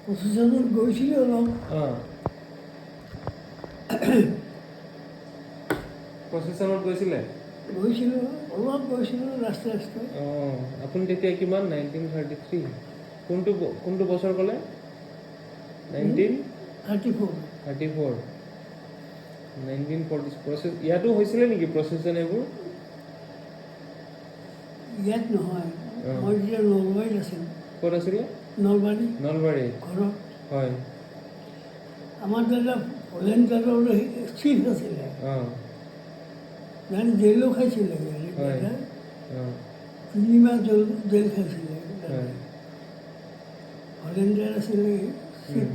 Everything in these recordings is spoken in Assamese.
প্ৰচেশ্যনত গৈছিলোঁ অলপ। প্ৰচেশ্যনত গৈছিলে? গৈছিলোঁ অলপ গৈছিলোঁ ৰাস্তাই ৰাস্তাই। আপুনি তেতিয়া কিমান 1933 কোনটো বছৰ ক'লে? 34 1940 ইয়াতো হৈছিলে নেকি প্ৰচেশ্যন এইবোৰ? ইয়াত নহয়, মই যেতিয়া নলবাৰীত আছিলোঁ। ক'ত আছিলে? নলবাৰী ঘৰত। হয়। আমাৰ দাদা ভলেণ্টিয়াৰৰ চিফ আছিলে। জেলো খাইছিলে দাদা। 3 মাহ জেল খাইছিলে দাদাই। ভলেণ্টিয়াৰ আছিলে চিফ।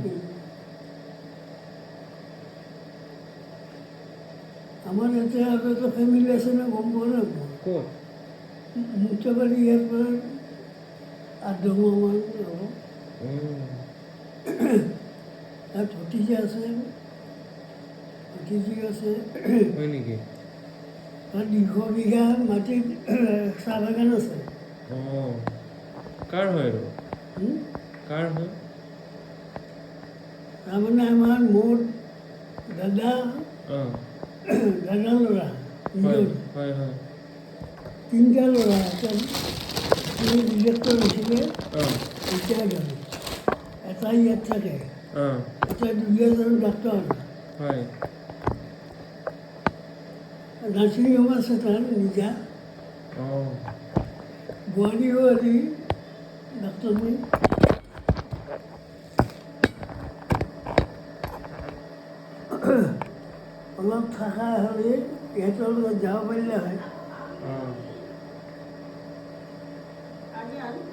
আমাৰ ইয়াতে আৰু এটা ফেমিলি আছে ন, গম পোৱা নাই? ক'ত? মুক্তাবাৰী ইয়াৰ পৰা 8-10 মাহমান হ'ব। তাত ভতিজা আছে, ভতিজী আছে। হয় নেকি? তাত 200 বিঘা মাটিত চাহ বাগান আছে। কাৰ হয় আৰু? কাৰ হয়? তাৰমানে আমাৰ মোৰ দাদা ল'ৰা হয়। 3টা ল'ৰা। এটা ডিৰেক্টৰ হৈছিলে, এটা ইয়াত থাকে, এটা দুলীয়াজানৰ ডাক্তৰ। হয়। নাৰ্ছিং হোম আছে তাৰ নিজা। বোৱাৰীও আজি ডাক্তৰনী। অলপ থকা হ'লে ইহঁতৰ লগত যাব পাৰিলে হয়।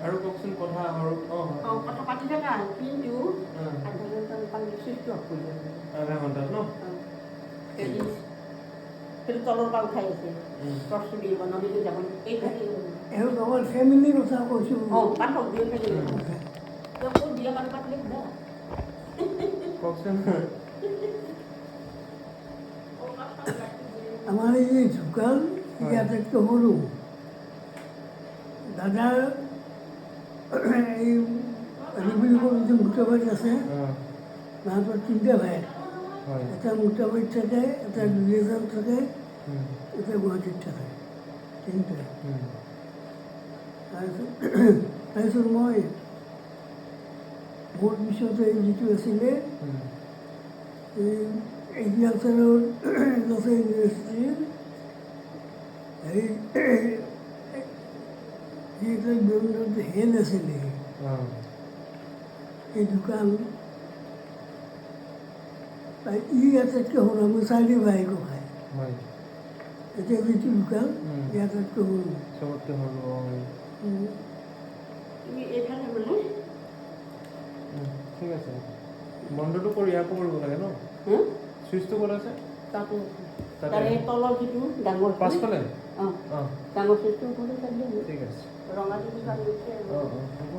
আৰু কওকচোন কথা আৰু কথা পাতি থাকা কিন্তু আধা ঘণ্টা ন? সেইটো তলৰ পৰা উঠাই আছে প্ৰশ্ন দিব নদীটো যাব এওঁক আমাৰ ফেমিলিৰ কথা কৈছোঁ। কওকচোন। আমাৰ এই ঢুকাল ইয়াতকৈ সৰু দাদাৰ এই বুলি ক'লো যে মুক্তাবাৰীত আছে। তাহাঁতৰ 3টা ভাই। এটা মুক্তাবাৰীত থাকে, এটা দুলীয়াজানত থাকে, এটা গুৱাহাটীত থাকে। 3টা। তাৰপিছত মই মোৰ পিছতে যিটো আছিলে এই এগ্ৰিকালচাৰৰ ইউনিভাৰ্চিটিৰ হেড আছিলে এই দোকান। ই আটাইতকৈ সৰু, আমি 4 ভাইকো খায়। এতিয়া যিটো দোকান ই আটাইতকৈ সৰু। চবতকৈ সৰু। তুমি এইফালে মানে ঠিক আছে। বন্ধটো কৰি আকৌ কৰিব লাগে ন? চুইচটো ক'ত আছে? তাৰে তলৰ যিটো ডাঙৰ পাছফালে? ডাঙৰ চুইচটো ওপৰতে চাই ঠিক আছে। ৰঙাটো হ'ব।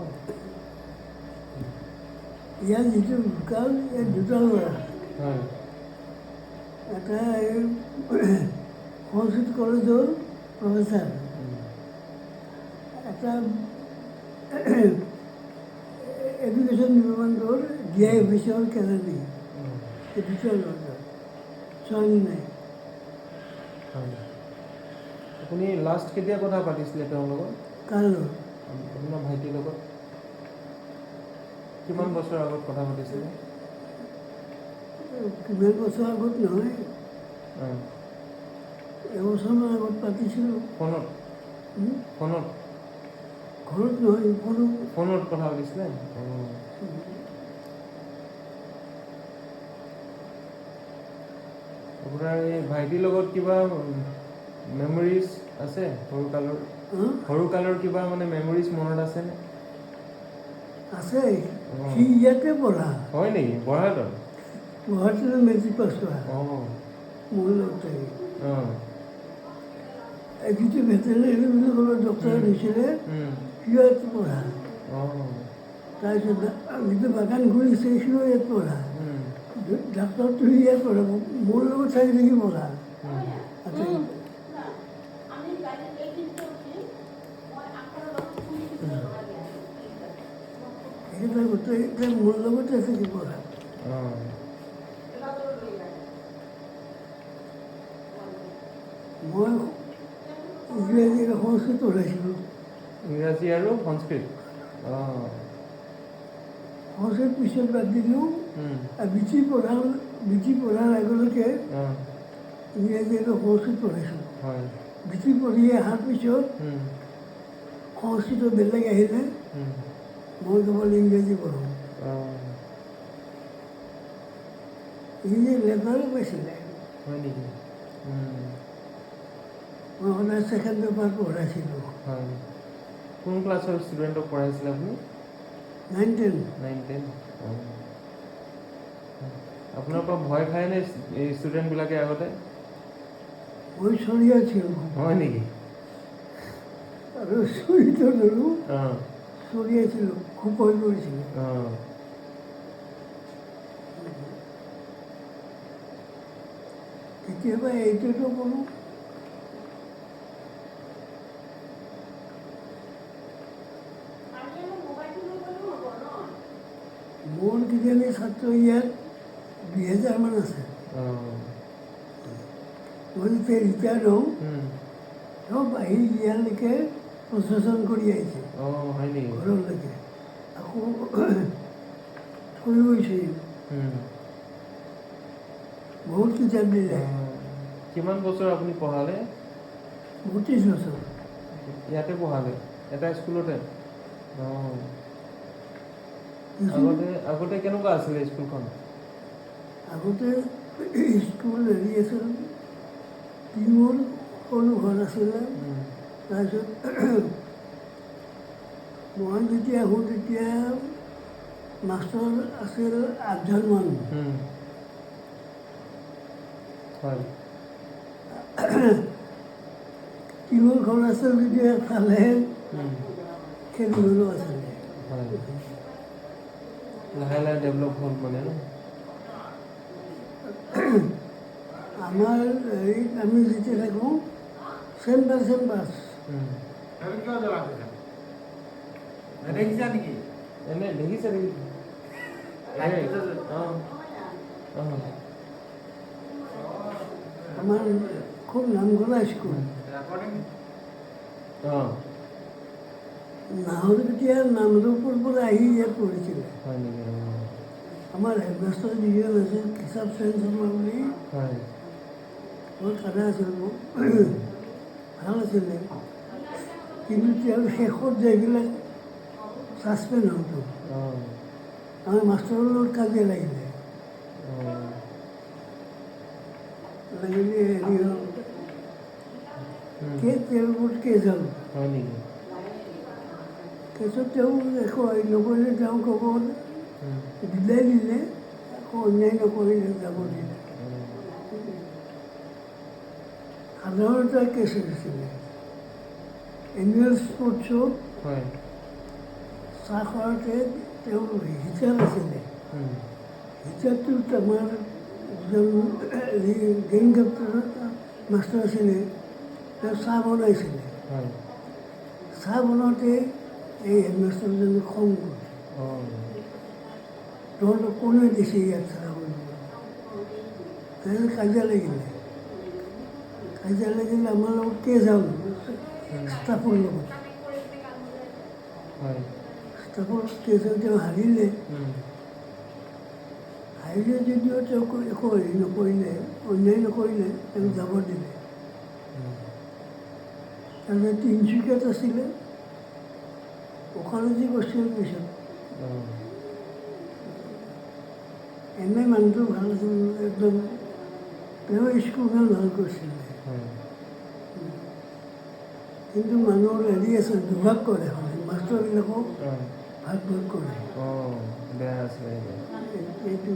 ইয়াৰ যিটো দোকান, ইয়াৰ 2টা ল'ৰা। এটা এই সংস্কৃত কলেজৰ প্ৰফেচাৰ, এটা এডুকেশ্যন ডিপাৰ্টমেণ্টৰ DI অফিচৰ কেৰাণী। এই 2টা ল'ৰা, ছোৱালী নাই। আপুনি লাষ্ট কেতিয়া কথা পাতিছিলে তেওঁৰ লগত? কাৰ লগত? আপোনাৰ ভাইটিৰ লগত কিমান বছৰ আগত কথা পাতিছিলে? কিমান বছৰ আগত নহয়, এবছৰমান আগত পাতিছিলোঁ। ফোনত? ঘৰত নহয়, ফোনত কথা পাতিছিলে? আপোনাৰ এই ভাইটিৰ লগত কিবা মেমৰিজ আছে সৰুকালৰ কিবা মানে মেমৰিজ মনত আছেনে? আছে। সি ইয়াতে পঢ়া। হয় নেকি? বৰহাটত? গুৱাহাটীলৈ মেট্ৰিক পাছ কৰা। মোৰ লগতে যিটো ভেটেনেৰী বুলি ক'লে ডক্টৰেট হৈছিলে, সিও ইয়াত পঢ়া। তাৰপিছত যিটো বাগান ঘূৰিছে, সিও ইয়াত পঢ়া। ডাক্তৰটো ইয়াত পঢ়া, মোৰ লগত চাৰি পঢ়া। এইকেইটা গোটেইকেইটা মোৰ লগতে থাকি পঢ়া অঁ মই ইংৰাজী আৰু সংস্কৃত পঢ়াইছিলোঁ ইংৰাজী আৰু সংস্কৃত অঁ সংস্কৃত পিছত বাদ দিলোঁ আৰু বৃত্তি পঢ়াৰ আগলৈকে অঁ ইংৰাজী আৰু সংস্কৃত পঢ়াইছিলোঁ হয় বৃত্তি পঢ়ি অহাৰ পিছত সংস্কৃত বেলেগ আহিলে মই কেৱল ইংৰাজী পঢ়োঁ অঁ ইংৰাজী লেটাৰো পাইছিলে হয় নেকি মই সদায় ছেকেণ্ড পেপাৰ পঢ়াইছিলোঁ হয় কোন ক্লাছৰ ষ্টুডেণ্টক পঢ়াইছিলে আপুনি 9-10 9-10 অঁ আপোনাৰ পৰা ভয় খায়নে এই ষ্টুডেণ্টবিলাকে আগতে মই চলি আছিলোঁ হয় নেকি আৰু চুৰিটো ধৰোঁ অঁ চলি আছিলোঁ খুব ভয় কৰিছিলোঁ অঁ কেতিয়াবা এইটোতো কৰোঁ মোৰ কিজানি ছাত্ৰ ইয়াত 2000 মান আছে অঁ মই যেতিয়া ৰিটায়াৰ্ড হওঁ চব আহি ইয়ালৈকে প্ৰচেছন কৰি আহিছে অঁ হয় নেকি ঘৰলৈকে আকৌ থৈ গৈছে বহুত কিতাপ দিলে কিমান বছৰ আপুনি পঢ়ালে 32 বছৰ ইয়াতে পঢ়ালে এটা স্কুলতে অঁ আগতে কেনেকুৱা আছিলে স্কুলখন আগতে স্কুল হেৰি আছিল টিঙৰ সৰু ঘৰ আছিলে তাৰপিছত মই যেতিয়া আহোঁ তেতিয়া মাষ্টৰ আছিল 8জনমান হয় টিঙৰ ঘৰ আছিল যেতিয়া ফালে খেলিবলৈও আছিলে হয় লাহে লাহে ডেভেলপ হ'ল মানে ন আমাৰ হেৰিত আমি যেতিয়া থাকোঁ চেম্বাৰ এনে দেখিছে নেকি অঁ অঁ আমাৰ খুব নামঘৰা স্কুল অঁ নাহৰকটীয়া নামৰূপৰ পৰা আহি ইয়াত পঢ়িছিলে হয় নেকি অঁ আমাৰ হেডমাষ্টাৰ যিজন আছিল কেশৱ সেন শৰ্মা বুলি হয় বৰ কাদা আছিল মোৰ ভাল আছিলে কিন্তু তেওঁ শেষত যাইবিলাক ছাছপেণ্ড হ'লতো অঁ আমাৰ মাষ্টৰৰ লগত কাজিয়া লাগিলে অঁ লাগিলে হেৰি হ'ল তেওঁৰ ওপৰত কেছ হ'ল হয় নেকি কেছত তেওঁ একো নকৰিলে তেওঁ ক'ব বিদায় দিলে একো অন্যায় নকৰিলে যাব দিলে সাধাৰণতে কেছ হৈছিলে এনুৱেল স্পৰ্টছত হয় চাহ খোৱাতে তেওঁ হিচাৰ আছিলে হিচাৰটোত আমাৰ যিজন গেং কেপ্টেইনৰ মাষ্টৰ আছিলে তেওঁ চাহ বনাইছিলে হয় চাহ বনাওঁতে এই হেডমাষ্টাৰজনে খং কৰিছে অঁ তহঁতক কোনে দিছে ইয়াত চাহ বনাবলৈ তাৰপিছত কাজিয়া লাগিলে আমাৰ লগত কেছ হ'ল ষ্টাফৰ লগত হয় ষ্টাফৰ কেছত তেওঁ হাৰিলে যদিও তেওঁক একো হেৰি নকৰিলে অন্যায় নকৰিলে তেওঁক যাব দিলে তাৰপিছত তিনিচুকীয়াত আছিলে ওকালতি কৰিছিল পিছত এনে মানুহটো ভাল আছিল একদম তেওঁ স্কুলখন ভাল কৰিছিলে কিন্তু মানুহৰ হেৰি আছিল দুভাগ কৰে মাষ্টৰবিলাকক ভাগ কৰে অঁ বেয়া আছিলে এইটো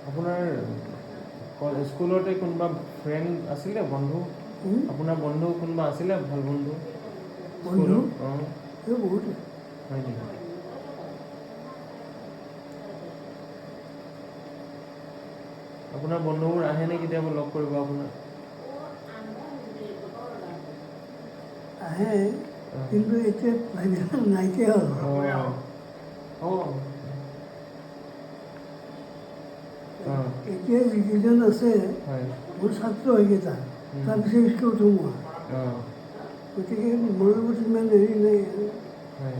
আপোনাৰ স্কুলতে কোনোবা ফ্ৰেণ্ড আছিলে বন্ধু আপোনাৰ বন্ধু কোনোবা আছিলে ভাল বন্ধু বন্ধু অঁ এই বহুত হয় নেকি আপোনাৰ বন্ধুবোৰ আহেনে কেতিয়াবা লগ কৰিব আপোনাৰ আহে কিন্তু এতিয়া প্ৰায়বিলাক নাইকিয়া হ'ল এতিয়া যিকেইজন আছে হয় মোৰ ছাত্ৰ সেইকেইটা তাৰপিছত স্কুলত সোমোৱা গতিকে মোৰ লগত ইমান হেৰি নাই হয়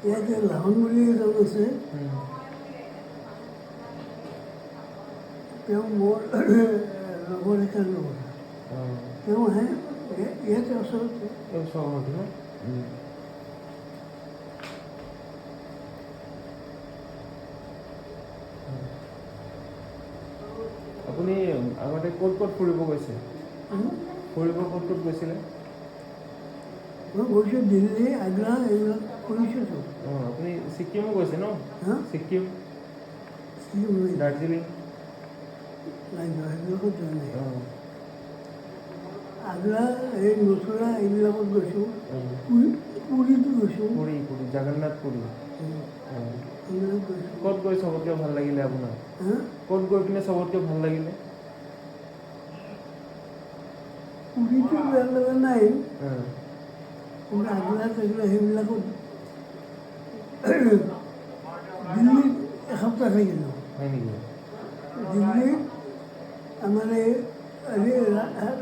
ইয়াতে লাহন বুলি এজন আছে তেওঁ মোৰ লগৰ এটাৰ লগত তেওঁ আহে ইয়াতে ওচৰতে এই চহৰটো ন আপুনি আগতে ক'ত ক'ত ফুৰিব গৈছে ফুৰিব ক'ত ক'ত গৈছিলে মই গৈছোঁ দিল্লী আগ্ৰা এইবিলাক ফুৰিছোঁতো আপুনি ছিকিমো গৈছে ন হা ছিকিম দাৰ্জিলিং নাই যোৱা সেইবিলাকত যোৱা নাই আগ্ৰা এই মথুৰা এইবিলাকত গৈছোঁ পুৰীতো গৈছোঁ পুৰী জগন্নাথ পুৰী এইবিলাক গৈছোঁ ক'ত গৈ চবতকৈ ভাল লাগিলে আপোনাৰ হা ক'ত গৈ পিনে চবতকৈ ভাল লাগিলে পুৰীটো বেয়া লগা নাই কিন্তু আগ্ৰা চাগ্ৰা সেইবিলাকত দিল্লীত এসপ্তাহ থাকিলোঁ হয় নেকি দিল্লীত আমাৰ এই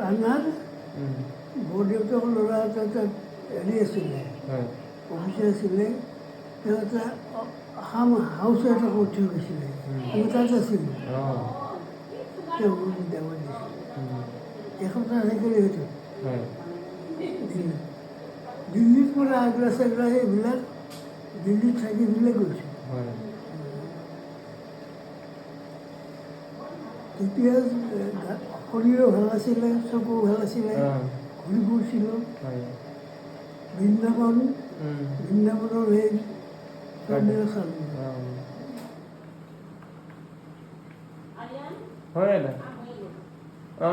ৰাণাৰ বৰদেউতাকৰ ল'ৰা এটা তাত হেৰি আছিলে হয় অফিচাৰ আছিলে তেওঁ এটা হাউচ এটা কৰি থৈ গৈছিলে আমি তাত আছিলোঁ তেওঁ মোক বিদায় দিছিলে এসপ্তাহ থাকিলে সেইটো হয় দিল্লীত পৰা আগ্ৰা চাগ্ৰা এইবিলাক দিল্লীত থাকি দিলে গৈছোঁ হয় তেতিয়া শৰীৰো ভাল আছিলে চকু ভাল আছিলে ঘূৰি ফুৰিছিলোঁ হয় বৃন্দাবনৰ সেই চববিলাক চালোঁ হয় দাদা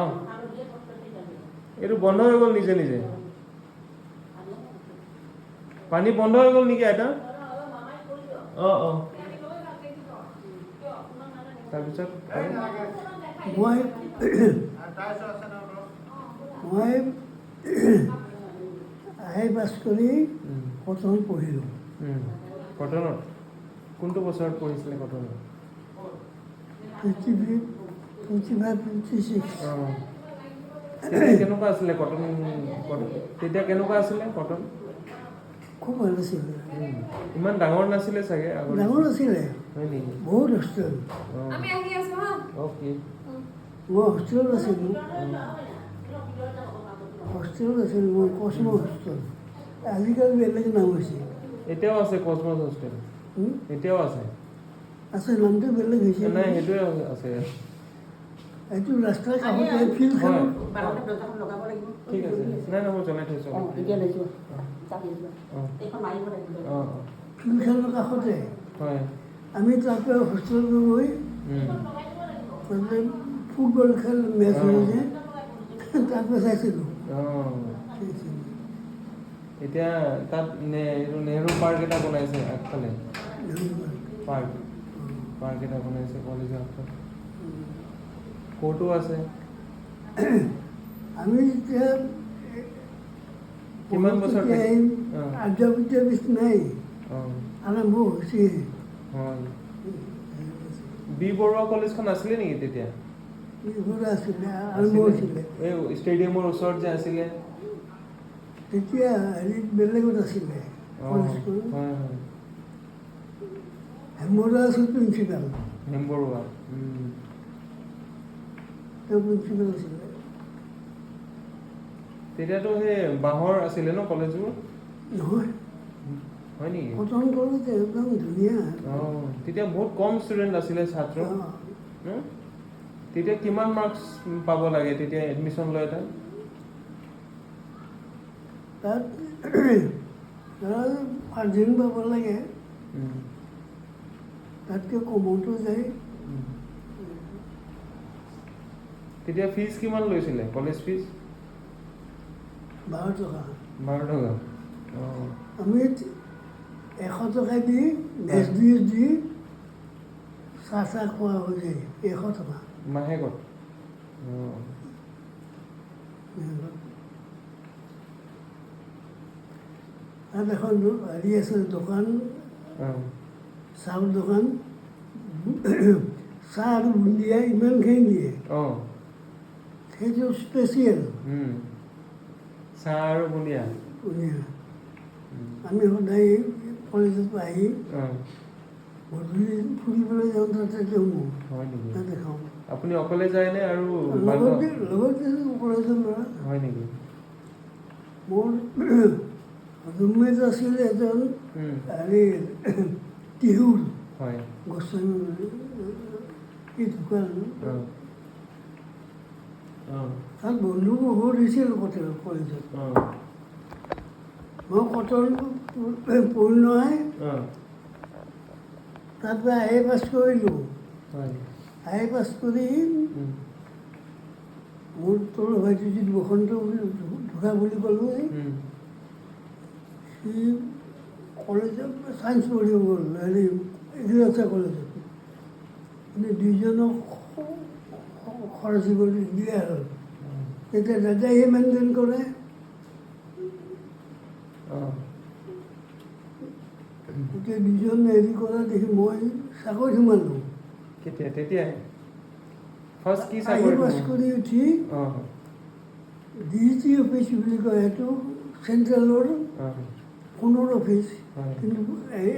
এইটো বন্ধ হৈ গ'ল নিজে নিজে পানী বন্ধ হৈ গ'ল নেকি আইতা তাৰপিছত মই আই পাছ কৰি প্ৰথম পঢ়িলোঁ কটনত কোনটো বছৰত পঢ়িছিলে কটনত 55, 56 তেতিয়া কেনেকুৱা আছিলে কটন তেতিয়া কেনেকুৱা আছিলে কটন খুব ভাল আছিলে ইমান ডাঙৰ নাছিলে চাগে আগত ডাঙৰ আছিলে হয় নেকি বহুত হোষ্টেল অ'কে মই হোষ্টেলত আছিলোঁ মই কস্ম হোষ্টেল আজিকালি বেলেগ নাম হৈছে এতিয়াও আছে কসমছ হোষ্টেল এতিয়াও আছে আছে নামটো বেলেগ হৈছে নাই সেইটোৱে আছে এইটো ৰাস্তাৰ কাষতে ফিল্ডখন ঠিক আছে নাই মই জনাই থৈছোঁ ফিল্ডখনৰ কাষতে হয় আমি তাৰ পৰা হোষ্টেলত গৈ ফুটবল খেল মেচ হৈ যে তাৰ পৰা চাইছিলোঁ এতিয়া তাত এইটো নেহৰু পাৰ্ক এটা বনাইছে আগফালে পাৰ্ক এটা বনাইছে কলেজৰ আগফালে কোৰ্টো আছে আমি যেতিয়া কিমান বছৰ আৰ্য বিদ্যাপীঠ নাই আৰম্ভ হৈছে হয় বি বৰুৱা কলেজখন আছিলে নেকি তেতিয়া আছিলে আৰম্ভ হৈছিলে এই ষ্টেডিয়ামৰ ওচৰত যে আছিলে তেতিয়া হেৰিত বেলেগত আছিলে কলেজখন হয় হেমবৰুৱা আছিল প্ৰিন্সিপাল হেমবৰুৱা তেওঁ প্ৰিন্সিপাল আছিলে তেতিয়াতো সেই বাঁহৰ আছিলে ন কলেজবোৰ নহয় হয় নেকি কটন কলেজ একদম ধুনীয়া তেতিয়া বহুত কম ষ্টুডেণ্ট আছিলে ছাত্ৰ তেতিয়া কিমান মাৰ্কছ পাব লাগে তেতিয়া এডমিশ্যন লয় তাত ফাৰ্ষ্ট পাব লাগে তাতকৈ কমতো যায় তেতিয়া ফিজ কিমান লৈছিলে কলেজ ফিজ 12 টকা 12 টকা আমি 100 টকা দি ভেজ দি চাহ খোৱা হৈ যায় 100 টকা মাহেকত তাত এখন হেৰি আছে দোকান, অঁ চাহৰ দোকান, চাহ আৰু বুন্দিয়া ইমানখিনি দিয়ে, অঁ সেইটো স্পেচিয়েল চাহ আৰু বুন্দিয়া। বুন্দিয়া। আমি সদায় কলেজৰ পৰা আহি অঁ গধূলি ফুৰিবলৈ যাওঁ, তাতে জমো, হয় নেকি? তাতে খাওঁ। আপুনি অকলে যায়নে আৰু লগতে কলেজৰ ল'ৰা। হয় নেকি? মোৰ ৰুমমেট আছিলে এজন হেৰি টিহুৰ হয় গোস্বামী, কি ঢুকাল। অঁ অঁ তাত বন্ধু বহুত হৈছিল কলেজত। অঁ মই কটন পঢ়ি নহয়, অঁ তাত পৰা আই পাছ কৰিলোঁ। হয় আই পাছ কৰি মোৰ তলৰ ভাইটি যিটো বসন্ত বুলি ঢুকা বুলি ক'লোঁ, সি কলেজত ছায়েন্স পঢ়িব গ'ল, হেৰি এগ্ৰিকালচাৰ কলেজত। কিন্তু দুইজনক খৰচ কৰি দিয়া হ'ল। তেতিয়া দাদাইহে মেইনটেইন কৰে। অঁ এতিয়া দুজন হেৰি কৰা দেখি মই চাকৰি সোমালোঁ। কেতিয়া তেতিয়াই ফাৰ্ষ্ট কি আই চাকৰি পাছ কৰি উঠি অঁ DG অফিচ বুলি কয়, সেইটো চেণ্ট্ৰেলৰ অঁ সোণৰ অফিচ, হয় কিন্তু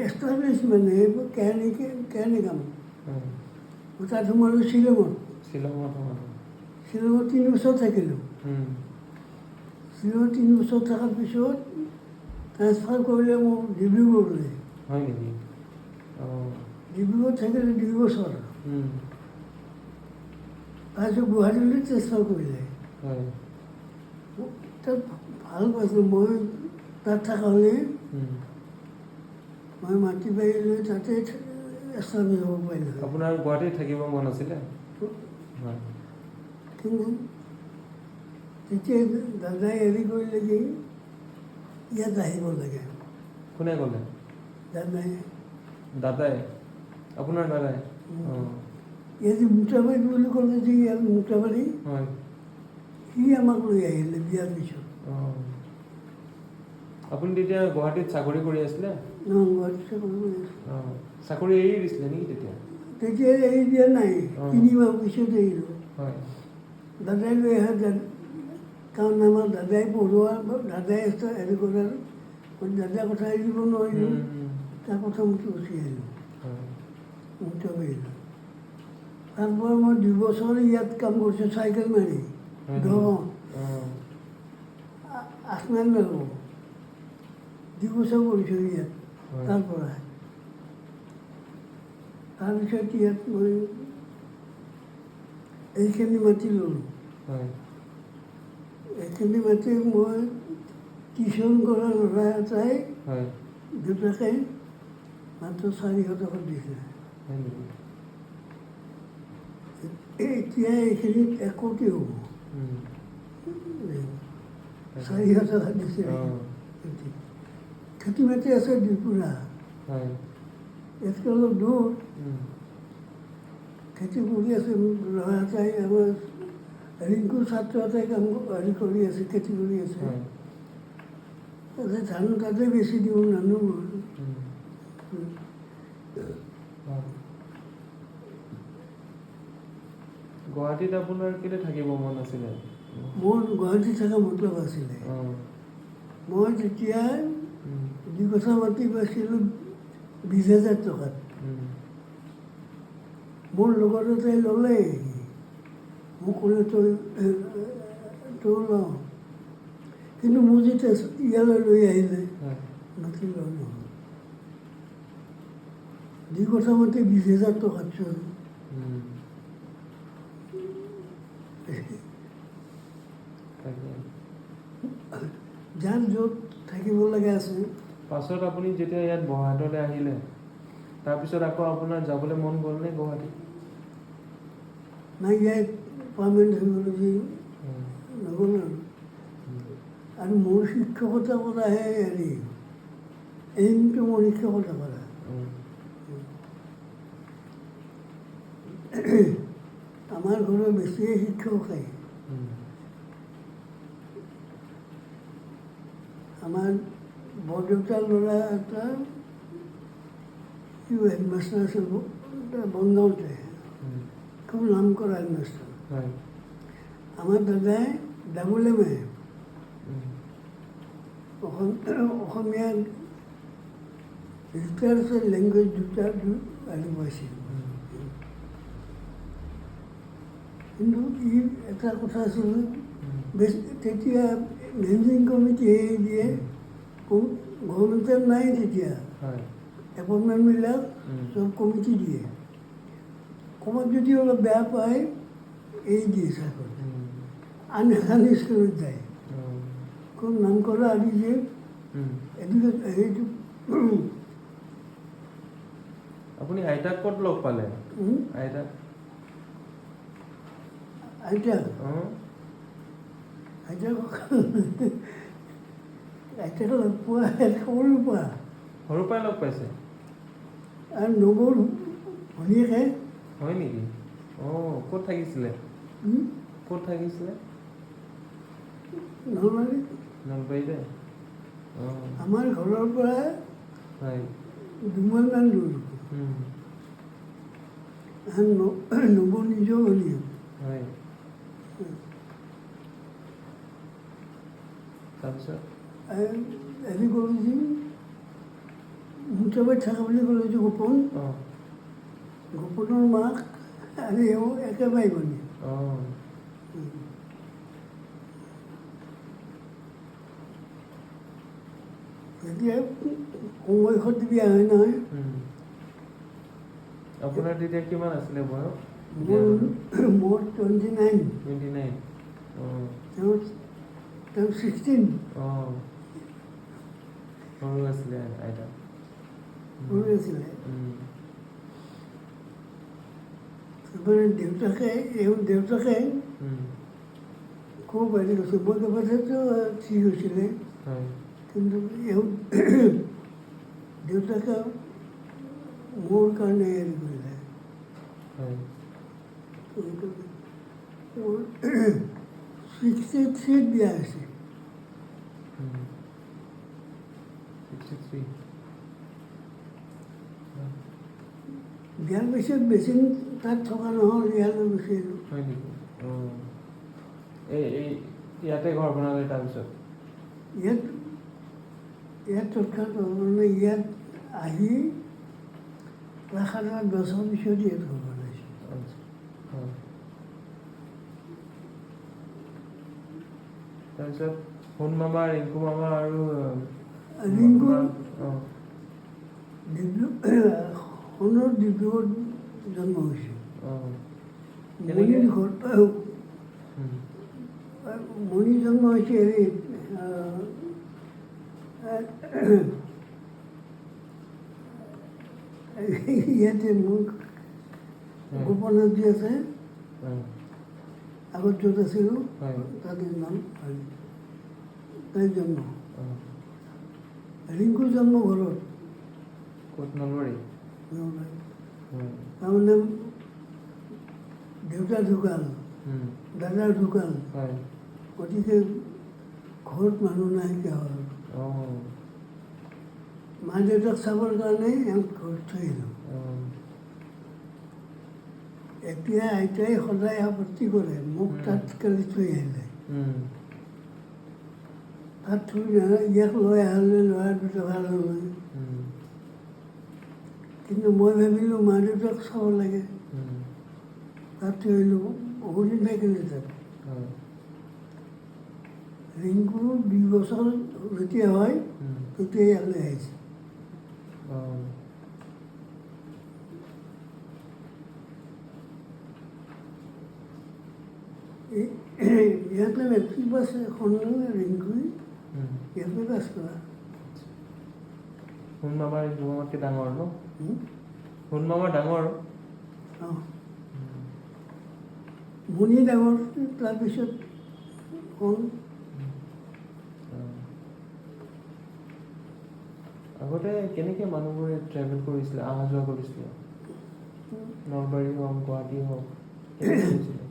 এষ্টাব্লিছ মানে এইবোৰ কেৰাণী কাম। মই তাত সোমালোঁ শ্বিলঙত। শ্বিলঙত শ্বিলঙত 3 বছৰ থাকিলোঁ। শ্বিলঙত 3 বছৰ থকাৰ পিছত ট্ৰান্সফাৰ কৰিলে মোক ডিব্ৰুগড়লৈ। হয় নেকি? অঁ ডিব্ৰুগড়ত থাকিলে 2 বছৰ। তাৰপিছত গুৱাহাটীলৈ ট্ৰান্সফাৰ কৰিলে। হয় তাত ভাল পাইছোঁ মই, তাত থকা হ'লে মই মাটি বাৰী লৈ তাতে এষ্টাব্লিছ হ'ব পাৰিলোঁ। আপোনাৰ গুৱাহাটীত থাকিব মন আছিলে? হয় কিন্তু তেতিয়া দাদাই হেৰি কৰিলে কি ইয়াত আহিব লাগে। কোনে ক'লে? দাদাই দাদাই আপোনাৰ দাদাই? অঁ ইয়াত যে মোটাবাৰী বুলি ক'লে যে ইয়াত মোটাবাৰী, হয় সি আমাক লৈ আহিলে বিয়াৰ পিছত। অঁ আপুনি তেতিয়া গুৱাহাটীত চাকৰি কৰি আছিলে? গুৱাহাটীত চাকৰি কৰি আছোঁ। অঁ চাকৰি এৰি দিছিলে নেকি তেতিয়া? তেতিয়া এৰি দিয়া নাই, 3 মাহ পিছত এৰিলোঁ। হয় দাদাই লৈ আহে, কাৰণ আমাৰ দাদাই পঢ়োৱা, দাদাই হেৰি কৰাৰ, দাদাৰ কথা এৰিব নোৱাৰিলোঁ। তাৰ কথা মতে গুচি আহিলোঁ হয় মোটাবাৰীলৈ। তাৰপৰা মই 2 বছৰ ইয়াত কাম কৰিছোঁ, চাইকেল মাৰি হয় দৰঙত, অঁ 8 মাইল যাব। 2 বছৰ কৰিছোঁ ইয়াত। হয় তাৰপৰা তাৰপিছত ইয়াত মই এইখিনি মাটি ল'লোঁ। হয় এইখিনি মাটি মই টিউশ্যন কৰা ল'ৰা এটাই হয় দুটাকে মাত্ৰ 400 টকা দিছে। হয় নেকি? এতিয়া এইখিনিত 1 কোটি হ'ব। 400 টকা দিছে। অঁ খেতি মাটি আছে দুপুৰা, হয় ইয়াতকৈ অলপ দূৰ। খেতি কৰি আছে ল'ৰা এটাই, আমাৰ ৰিংকুৰ ছাত্ৰ এটাই কাম হেৰি কৰি আছে, খেতি কৰি আছে। হয় তাতে ধান তাতে বেছি দিওঁ, নানো মই। হয় গুৱাহাটীত আপোনাৰ কেলৈ থাকিব মন আছিলে? মোৰ গুৱাহাটীত থকা মতলব আছিলে। অঁ মই তেতিয়া 2 কঠা মাটি পাইছিলোঁ 20,000 টকাত। মোৰ লগৰ এটাই ল'লে, মোক ক'লে তই ল। কিন্তু মোৰ যেতিয়া ইয়ালৈ লৈ আহিলে, হয় মাটি লোৱা নহ'ল। 2 কঠা মাটি 20,000 টকাত চোন। তাকে যাৰ য'ত থাকিব লগা আছে। পাছত আপুনি যেতিয়া ইয়াত বৰহাটলৈ আহিলে, তাৰপিছত আকৌ আপোনাৰ যাবলৈ মন গ'লনে গুৱাহাটী? নাই, ইয়াত পাৰ্মানেণ্ট হৈ গ'লো যে নগ'লো আৰু। আৰু মোৰ শিক্ষকতা কৰাহে হেৰি, এইমটো মোৰ শিক্ষকতা কৰা। আমাৰ ঘৰৰ বেছিয়ে শিক্ষকেই। আমাৰ বৰদেউতাৰ ল'ৰা এটা সি হেডমাষ্টাৰ আছিল বনগাঁৱতে, খুব নাম কৰা হেডমাষ্টাৰ। হয়। আমাৰ দাদাই ডাবল MA অসমীয়া লিটাৰেচাৰ লেংগুৱেজ দুটা হেৰি পাইছিল। কিন্তু ই এটা কথা আছিল, তেতিয়া মেনেজিং কমিটি দিয়ে, গভৰ্ণমেণ্টৰ নাই তেতিয়া, হয়। এপইণ্টমেণ্টবিলাক চব কমিটি দিয়ে। ক'ৰবাত যদি অলপ বেয়া পায় এই দিয়ে চাকৰি, আন এখন স্কুলত যায়। খুব নাম কৰা আদি যে হেৰিটো আপুনি আইতাক ক'ত লগ পালে? আইতাক আইতাক অঁ আইতাক লগ পোৱা সৰুৰ পৰা, সৰুৰ পৰাই লগ পাইছে? আৰু নবৌৰ ভনীয়েকে হয় নেকি? অঁ ক'ত থাকিছিলে? ক'ত থাকিছিলে? নলবাৰীত। নলবাৰীতে? অঁ আমাৰ ঘৰৰ পৰা হয়। 2 মাইলমান দূৰ। নবৌ নিজেও ভনীয়েক। হয়। তাৰপিছত হেৰি ক'লোঁ যে মুঠবাৰীত থকা বুলি ক'লোঁ যে গোপন, অঁ গোপনৰ মাক আৰু এওঁ একে ভাই ভনী। অঁ এতিয়া সময়ত বিয়া হয় নহয়। আপোনাৰ তেতিয়া কিমান আছিলে বয়স? মোৰ 29, 29। অঁ তেওঁ 16। অঁ সৰু আছিলে আইতা। সৰু আছিলে। তাৰপৰা দেউতাকে খুব হেৰি কৰিছে, মই কেইবাটাতো ঠিক হৈছিলে, হয়। কিন্তু দেউতাকে মোৰ কাৰণে হেৰি কৰিলে। হয়। 63 বিয়া হৈছে। 63। বিয়াৰ পিছত বেছি তাত থকা নহ'ল, ইয়ালৈ গুচি আহিলোঁ। হয় নেকি? অঁ এই ইয়াতে ঘৰ বনালে তাৰপিছত? ইয়াত তৎক্ষণাত মানে ইয়াত আহি প্ৰায় 7-8 বছৰ পিছত ইয়াত ঘৰ বনাইছোঁ। আচ্ছা। হয়। তাৰপিছত সোণ মামা, ৰিংকু মামা আৰু ৰিংকু অঁ সোণৰ ডিব্ৰুগড়ত জন্ম হৈছে। অঁ মণিৰ ঘৰত মণি জন্ম হৈছে হেৰিত ইয়াতে মোৰ গোপনত যি আছে, আগত য'ত আছিলোঁ তাতে নাম তাই জন্ম। ৰিংকুৰ জন্ম ঘৰত। ক'ত? নলবাৰী? তাৰমানে দেউতা ঢুকাল, দাদাৰ ঢুকাল, গতিকে ঘৰত মানুহ নাইকিয়া হ'ল। মা দেউতাক চাবৰ কাৰণে এওঁক ঘৰত থৈ আহিলোঁ। এতিয়া আইতাই সদায় আপত্তি কৰে, মোক তাত কেলৈ থৈ আহিলে। তাত থৈ ইয়াক লৈ আহিলে ল'ৰা দুটা ভাল হ'ল হয়। কিন্তু মই ভাবিলোঁ মা দেউতাক চাব লাগে, তাত থৈ আহিলোঁ, বহুত দিন থাকিলে তাত। ৰিংকু 2 বছৰ যেতিয়া হয়, তেতিয়া ইয়ালৈ আহিছে। ইয়াতে মেট্ৰিক পাছ এখন ৰিংকুই ইয়াতে পাছ কৰা। সোণ মামা ৰিংকু মামাতকৈ ডাঙৰ ন? সোণ মামা ডাঙৰ? অঁ মণি ডাঙৰ, তাৰপিছত সোণ। আগতে কেনেকৈ মানুহবোৰে ট্ৰেভেল কৰিছিলে, অহা যোৱা কৰিছিলে? নলবাৰী হওক, গুৱাহাটী হওক, কেনেকৈ কৰিছিলে?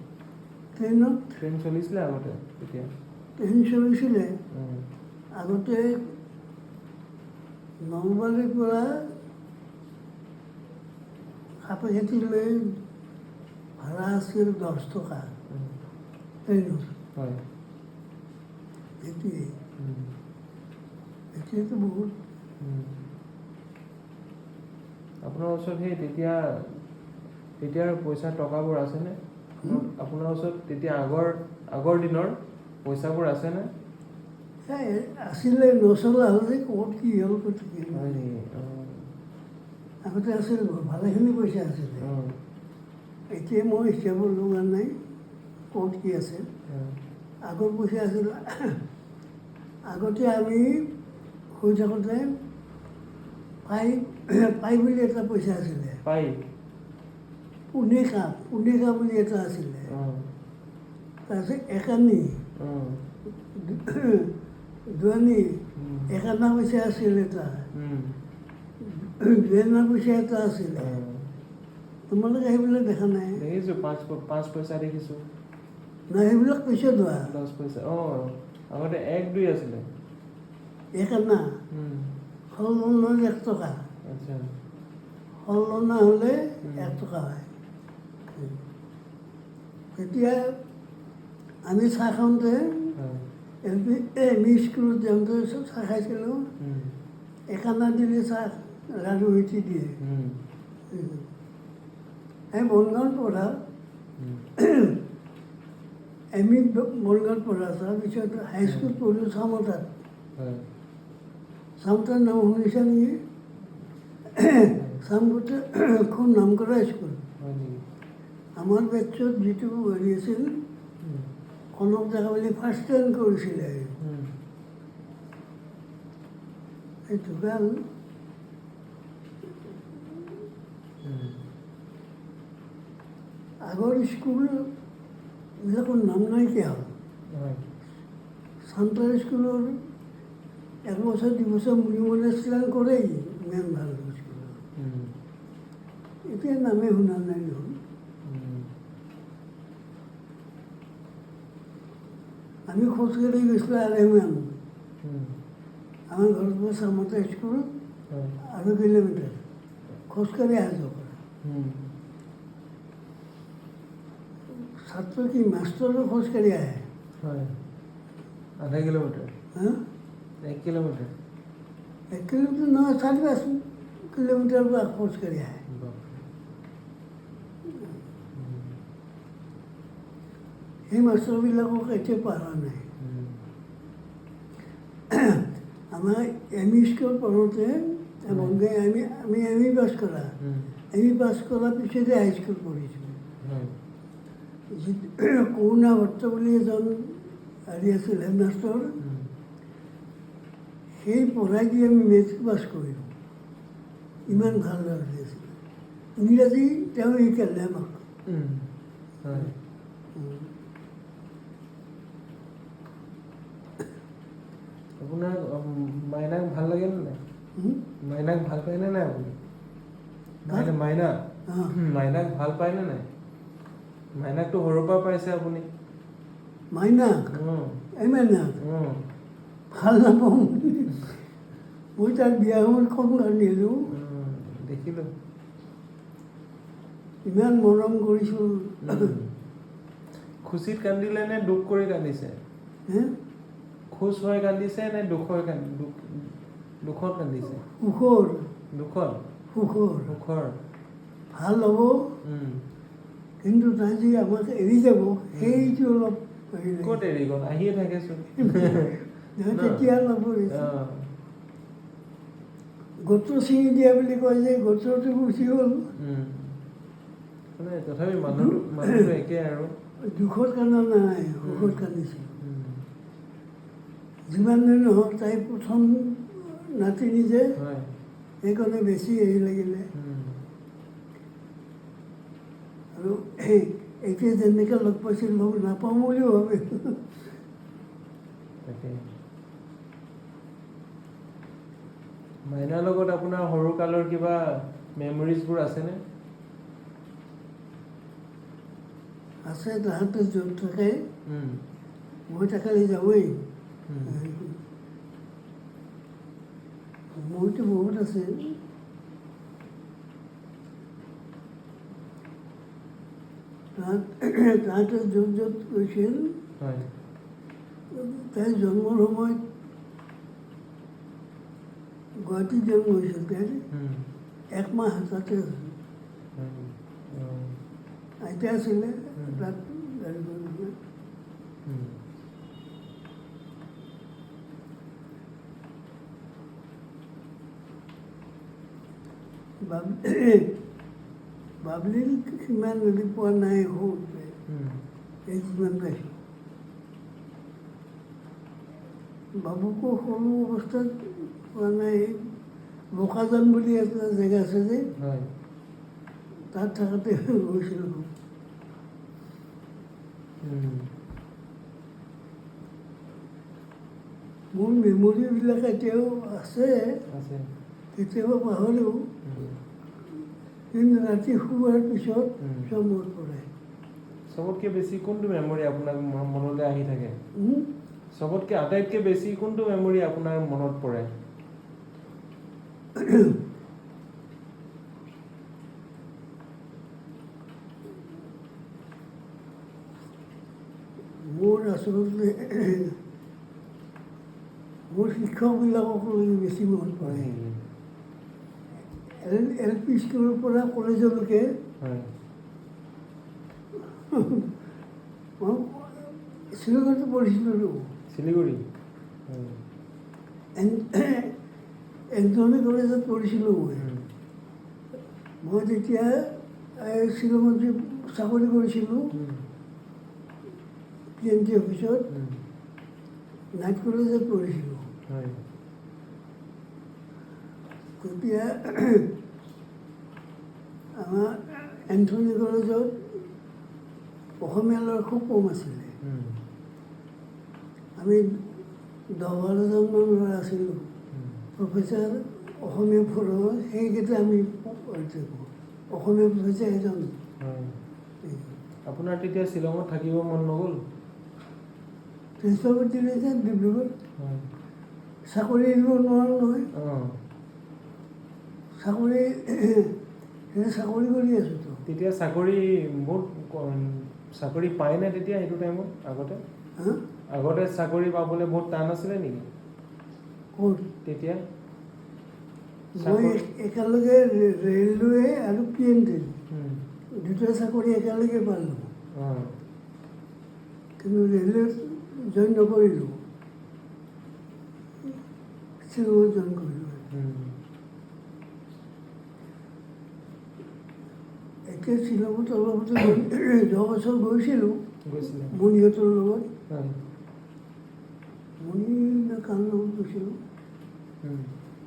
ট্ৰেইন চলিছিলে আগতে তেতিয়া? ট্ৰেইন চলিছিলে। আগতে নলবাৰীৰ পৰা সাপেখাতিলৈ ভাড়া আছিল 10 টকা ট্ৰেইনত। হয়। সেইটোৱেই, উম, এতিয়াতো বহুত। উম। আপোনাৰ ওচৰত সেই তেতিয়াৰ পইচা টকাবোৰ আছেনে? আপোনাৰ ওচৰত তেতিয়া আগৰ দিনৰ পইচাবোৰ আছেনে? এই আছিলে, নচলা হ'লে ক'ত কি হ'ল ক'ত কি হ'ল। হয় নেকি? অঁ। আগতে আছিল, ভালেখিনি পইচা আছিলে। অঁ। এতিয়া মই হিচাপৰ লগা নাই ক'ত কি আছে। অঁ। আগৰ পইচা আছিল। আগতে আমি হৈ থাকোঁতে পাই বুলি এটা পইচা আছিলে। পাই? পুনেকা বুলি এটা আছিলে। অঁ। তাৰপিছত একানি, অঁ। দুৱানি, উম। 1 আনা পইচা আছিল এটা। উম। 2 আনা পইচা এটা আছিলে। অঁ। তোমালোকে সেইবিলাক দেখা নাই? দেখিছোঁ, 5 পইচা দেখিছোঁ। নাই, সেইবিলাক পইচা লোৱা। 10 পইচা, অঁ। আগতে 1-2 আছিলে। 1 আনা, উম। 16 1 টকা। আচ্ছা। 16 আনা হ'লে উম। 1 টকা হয়। তেতিয়া আমি চাহ খাওঁতে হয়। এম ই স্কুলত যাওঁতে চাহ খাইছিলোঁ। উম। 1 আনা দিলে চাহ লাড়ু সৈতে দিয়ে। উম। এই বনগাঁৱত পঢ়া। উম। এম ই বনগাঁৱত পঢ়া, তাৰপিছত হাইস্কুল পঢ়িলোঁ চামতাত। হয়। চামতাৰ নাম শুনিছা নেকি? চামগুটি খুব নাম কৰা স্কুল। হয় নেকি? আমাৰ বেটছত যিটো হেৰি আছিল, উম। কনক ডেকা বুলি ফাৰ্ষ্ট ৰেংক কৰিছিলে। উম। এই ঢুকাল। উম। আগৰ স্কুলবিলাকৰ নাম নাইকিয়া হ'ল। হয়। চামতাৰ স্কুলৰ 1 বছৰ 2 বছৰ মূৰে শ্ৰেণী কৰেই, ইমান ভাল স্কুলৰ। উম। এতিয়া নামেই শুনা নাই নহয়। উম। আমি খোজকাঢ়ি গৈছিলোঁ 2.5 মাইল। উম। আমাৰ ঘৰৰ পৰা চামতা স্কুল হয়। 2.5 কিলোমিটাৰ। খোজকাঢ়ি অহা-যোৱা কৰা। উম। ছাত্ৰ কি মাষ্টৰো খোজকাঢ়ি আহে। হয়। 0.5 কিলোমিটাৰ? হা? 1 কিলোমিটাৰ? 1 কিলোমিটাৰ নহয়, 4-5 কিলোমিটাৰ পৰা খোজকাঢ়ি আহে। বাপৰে। উম। সেই মাষ্টৰবিলাকক এতিয়া পাহৰা নাই। উম। আমাৰ এম ই স্কুলত পঢ়োঁতে আমি এম ই পাছ কৰা। উম। এম ই পাছ কৰাৰ পিছতে হাইস্কুল পঢ়িছোঁ। হয়। কৰুণা ভট্ট বুলি এজন হেৰি আছিল হেডমাষ্টৰ, উম। সেই পঢ়াই দি আমি মেট্ৰিক পাছ কৰিলোঁ। ইমান ভাল ল'ৰা আছিল। ইংৰাজী তেওঁ শিকালে আমাক। উম। হয়। আপোনাৰ মাইনাক ভাল লাগেনে নাই? মাইনাক ভাল পায়নে নাই আপুনি? মাইনা? অঁ। মাইনাক ভাল পায়নে নাই? মাইনাকতো সৰুৰ পৰা পাইছে আপুনি? মাইনাক? অঁ। এই মাইনাক? অঁ। ভাল নাপাওঁ। মই তাক বিয়া সময়ত কম কান্দিলোঁ। দেখিলোঁ। ইমান মৰম কৰিছোঁ। খুচিত কান্দিলে নে দুখ কৰি কান্দিছে? হে? খুচ হৈ কান্দিছে নে দুখত কান্দিছে? সুখৰ। দুখত? সুখৰ। সুখৰ। ভাল হ'ব, কিন্তু তাই যে আমাক এৰি যাব, সেইটো অলপ হেৰি লাগে। ক'ত এৰি গ'ল? আহিয়ে থাকেচোন। তেতিয়া অলপ অঁ। গোত্ৰ ছিঙি দিয়া বুলি কয় যে, গোত্ৰটো গুচি গ'ল। মানে তথাপি মানুহটো একেই আৰু। দুখত কান্দা নাই, সুখত কান্দিছোঁ। উম। যিমান দিন নহওক তাই প্ৰথম নাতিনী যে, হয়। সেইকাৰণে বেছি হেৰি লাগিলে। উম। আৰু এতিয়া যেনেকৈ লগ পাইছোঁ, লগ নাপাওঁ বুলিও ভাবিছোঁ। তাকে। মাইনাৰ লগত আপোনাৰ সৰু কালৰ কিবা মেমৰিজবোৰ আছেনে? আছে, তাহাঁতে য'ত থাকে উম। মই তাকালে যাওঁৱেই। মোৰতো বহুত আছে। তাহাঁতে য'ত য'ত গৈছিল, হয় তাইৰ জন্মৰ সময়ত গুৱাহাটীত জন্ম হৈছিল। তাইৰ একমাহ তাতে আছিল। আইতা আছিলে তাত গাড়ী কৰি। বাবলিক সিমান নদী পোৱা নাই, সৰুতে এই যিমান পাইছোঁ। বাবুকো সৰু অৱস্থাত পোৱা নাই। বোকাজান বুলি এটা জেগা আছে যে, হয় তাত থাকোঁতে গৈছিলোঁ। মোৰ মেমৰিবিলাক এতিয়াও আছে, আছে কেতিয়াবা পাহৰোঁ, কিন্তু ৰাতি শোৱাৰ পিছত চব মনত পৰে। চবতকে বেছি কোনটো মেমৰি আপোনাক মনলৈ আহি থাকে? উম? চবতকে আটাইতকৈ বেছি কোনটো মেমৰি আপোনাৰ মনত পৰে? মোৰ আচলতে মোৰ শিক্ষকবিলাকক লৈ বেছি মনত পৰে। এল পি স্কুলৰ পৰা কলেজলৈকে হয় মই শ্বিলঙতো পঢ়িছিলোঁ। শিলিগুৰি এন্থনী কলেজত পঢ়িছিলোঁ মই। মই তেতিয়া শ্বিলঙত যে চাকৰি কৰিছিলোঁ PNT অফিচত, নাইট কলেজত পঢ়িছিলোঁ। হয় তেতিয়া আমাৰ এন্থনী কলেজত অসমীয়া ল'ৰা খুব কম আছিলে। আমি 10-12জনমান ল'ৰা আছিলোঁ। প্ৰফেচাৰ অসমীয়া পঢ়োৱা, সেইকেইটা আমি থাকোঁ। অসমীয়া প্ৰফেচাৰ এজন। হয় আপোনাৰ তেতিয়া শ্বিলঙত থাকিব মন নগ'ল? ট্ৰেন্সফাৰ কৰি দিলে যে ডিব্ৰুগড়। হয় চাকৰি এৰিব নোৱাৰোঁ নহয়। অঁ চাকৰি কৰি আছোঁতো। তেতিয়া চাকৰি বহুত চাকৰি পায়নে তেতিয়া সেইটো টাইমত? হা? আগতে চাকৰি পাবলৈ বহুত টান আছিলে নেকি ক'ত? তেতিয়া? মই একেলগে ৰেলৱে আৰু PNT দুটা চাকৰি একেলগে পালোঁ। অঁ কিন্তু ৰেলৱেত জইন নকৰিলোঁ, শ্বিলঙত জইন কৰিলোঁ। এতিয়া শ্বিলঙত অলপতে যোৱা বছৰ গৈছিলোঁ গৈছিলে মণিহঁতৰ লগত। হয় মণি নে কাৰ লগত গৈছিলোঁ।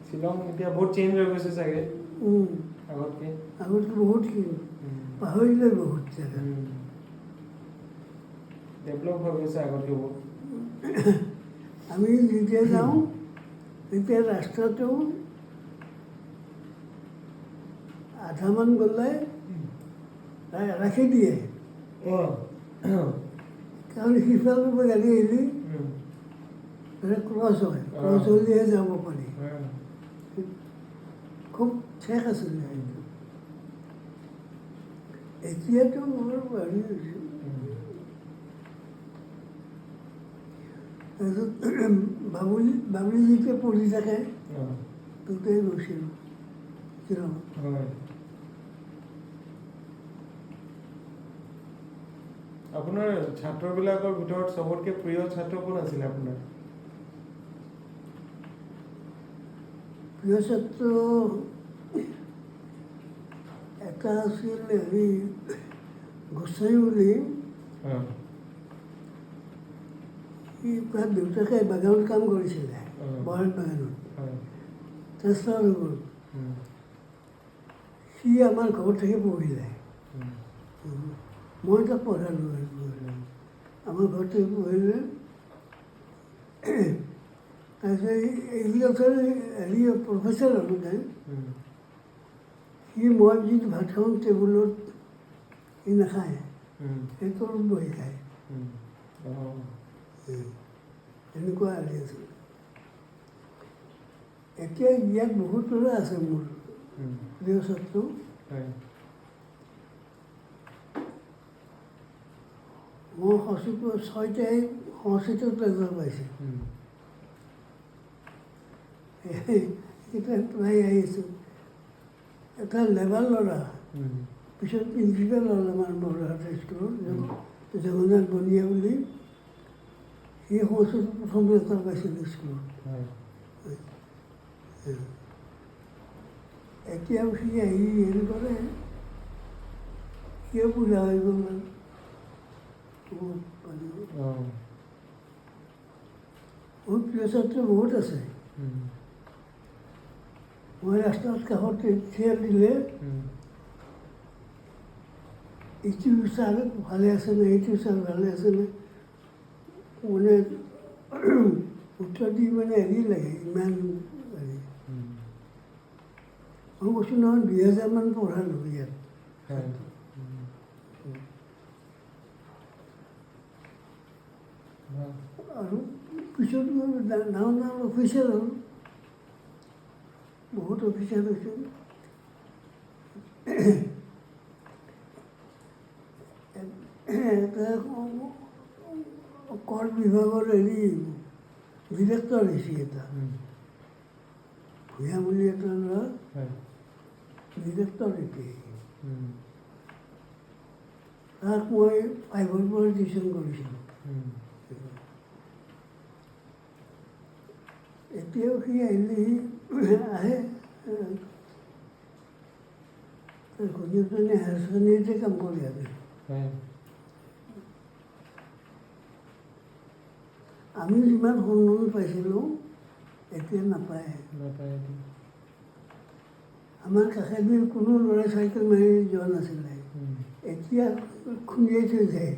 শ্বিলং এতিয়া বহুত চেঞ্জ হৈ গৈছে চাগে আগতকৈ? আগতকৈ বহুতখিনি পাহৰিলে বহুত জেগা। ডেভেলপ হৈ গৈছে আগতকৈ বহুত। আমি যেতিয়া যাওঁ তেতিয়া ৰাস্তাটো আধামান গ'লে ৰাখি দিয়ে, কাৰণ সিফালৰ পৰা গাড়ী আহিলে ক্ৰছ হয়, ক্ৰছ হ'লেহে যাব পাৰি। খুব ঠেক আছিলে সেইটো। এতিয়াতো মোৰ হেৰি হৈছে। তাৰপিছত বাবুলি যেতিয়া পঢ়ি থাকে তেতিয়াই গৈছিলোঁ শ্বিলঙত। আপোনাৰ ছাত্ৰবিলাকৰ ভিতৰত চবতকৈ প্ৰিয় ছাত্ৰ কোন আছিলে আপোনাৰ? প্ৰিয় ছাত্ৰ এটা আছিল হেৰি গোস্বামী বুলি। সি তাৰ দেউতাকে বাগানত কাম কৰিছিলে, বহাগ বাগানত। ট্ৰেন্সফাৰ হৈ গ'ল। সি আমাৰ ঘৰত থাকি পঢ়িলে। মই তাক পঢ়ালোঁ আৰু আমাৰ ঘৰত থাকি পঢ়িলে। তাৰপিছত এগ্ৰিকালচাৰ হেৰি প্ৰফেচাৰ হ'ল তাই। সি মই যিটো ভাত খাওঁ টেবুলত সি নাখায়, সেই তলত বহি খায়। এনেকুৱা হেৰি আছিল। এতিয়া ইয়াত বহুত ল'ৰা আছে মোৰ উম, প্ৰিয় ছাত্ৰ। হয় মই সঁচাকৈ 6টাই সংস্কৃতত ৰেজাল্ট পাইছোঁ। উম, এতিয়া প্ৰায় আহিছোঁ। এটা লেবাৰ ল'ৰা উম, পিছত প্ৰিন্সিপাল হ'ল আমাৰ বৰহাট হাইস্কুলৰ জগন্নাথ বনিয়া বুলি। সি সংস্কৃতত প্ৰথম ৰেজাল্ট পাইছিল স্কুলত। হয় এতিয়াও সি আহি হেৰি কৰে, কিয় বুঢ়া হৈ গ'ল মানে। অঁ মোৰ প্ৰিয় ছাত্ৰ বহুত আছে। উম, মই ৰাস্তাত কাষত চেয়াৰ দিলে উম, ইটো ছাৰ ভালে আছেনে, এইটো ছাৰ ভালে আছেনে, মানে উত্তৰ দি মানে হেৰি লাগে ইমান হেৰি। উম, মই কৈছোঁ নহয় 2000মান পঢ়ালোঁ ইয়াত। হয় উম, ভাল আৰু পিছত মই ডাঙৰ ডাঙৰ অফিচাৰ হ'ল, বহুত অফিচাৰ হৈছোঁ। এটা কৰ বিভাগৰ হেৰি ডিৰেক্টৰ হৈছে এটা, উম, ভূঞা বুলি এটা ল'ৰা হয় ডিৰেক্টৰ এতিয়া। উম, তাক মই 5ৰ পৰা টিউশ্যন কৰিছিলোঁ। উম, এতিয়াও সি আহিলে সি আহে। ঘনীয়েকজনী হায়াৰ ছেকেণ্ডেৰীতে কাম কৰি আছে। হয় আমি যিমান সন্মান পাইছিলোঁ এতিয়া নাপায়। নাপায় এইটো। আমাৰ কাষেদি কোনো ল'ৰাই চাইকেল মাৰি যোৱা নাছিলে। উম, এতিয়া খুন্দিয়াই থৈ যায়।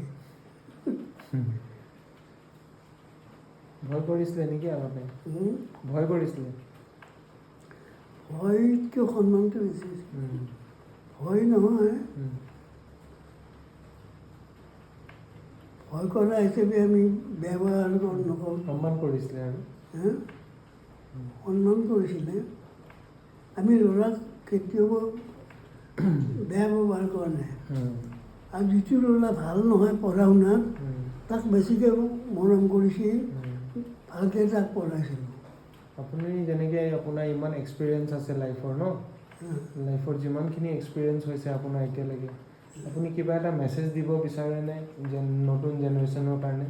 উম। ভয় কৰিছিলে নেকি আগতে? ভয় কৰিছিলে? ভয়তকৈ সন্মানটো বেছি। উম, ভয় নহয়, উম, ভয় কৰা হিচাপে আমি ব্যৱহাৰ নকৰোঁ। সন্মান কৰিছিলে আৰু হা? সন্মান কৰিছিলে। আমি ল'ৰাক কেতিয়াও বেয়া ব্যৱহাৰ কৰা নাই। উম, আৰু যিটো ল'ৰা ভাল নহয় পঢ়া শুনাত, উম, তাক বেছিকৈ মৰম কৰিছিল, উম। ভালকৈ তাক পঢ়াইছিলোঁ। আপুনি যেনেকৈ আপোনাৰ ইমান এক্সপিৰিয়েঞ্চ আছে লাইফৰ ন, লাইফৰ যিমানখিনি এক্সপিৰিয়েঞ্চ হৈছে আপোনাৰ এতিয়ালৈকে, আপুনি কিবা এটা মেছেজ দিব বিচাৰেনে নতুন জেনেৰেশ্যনৰ কাৰণে?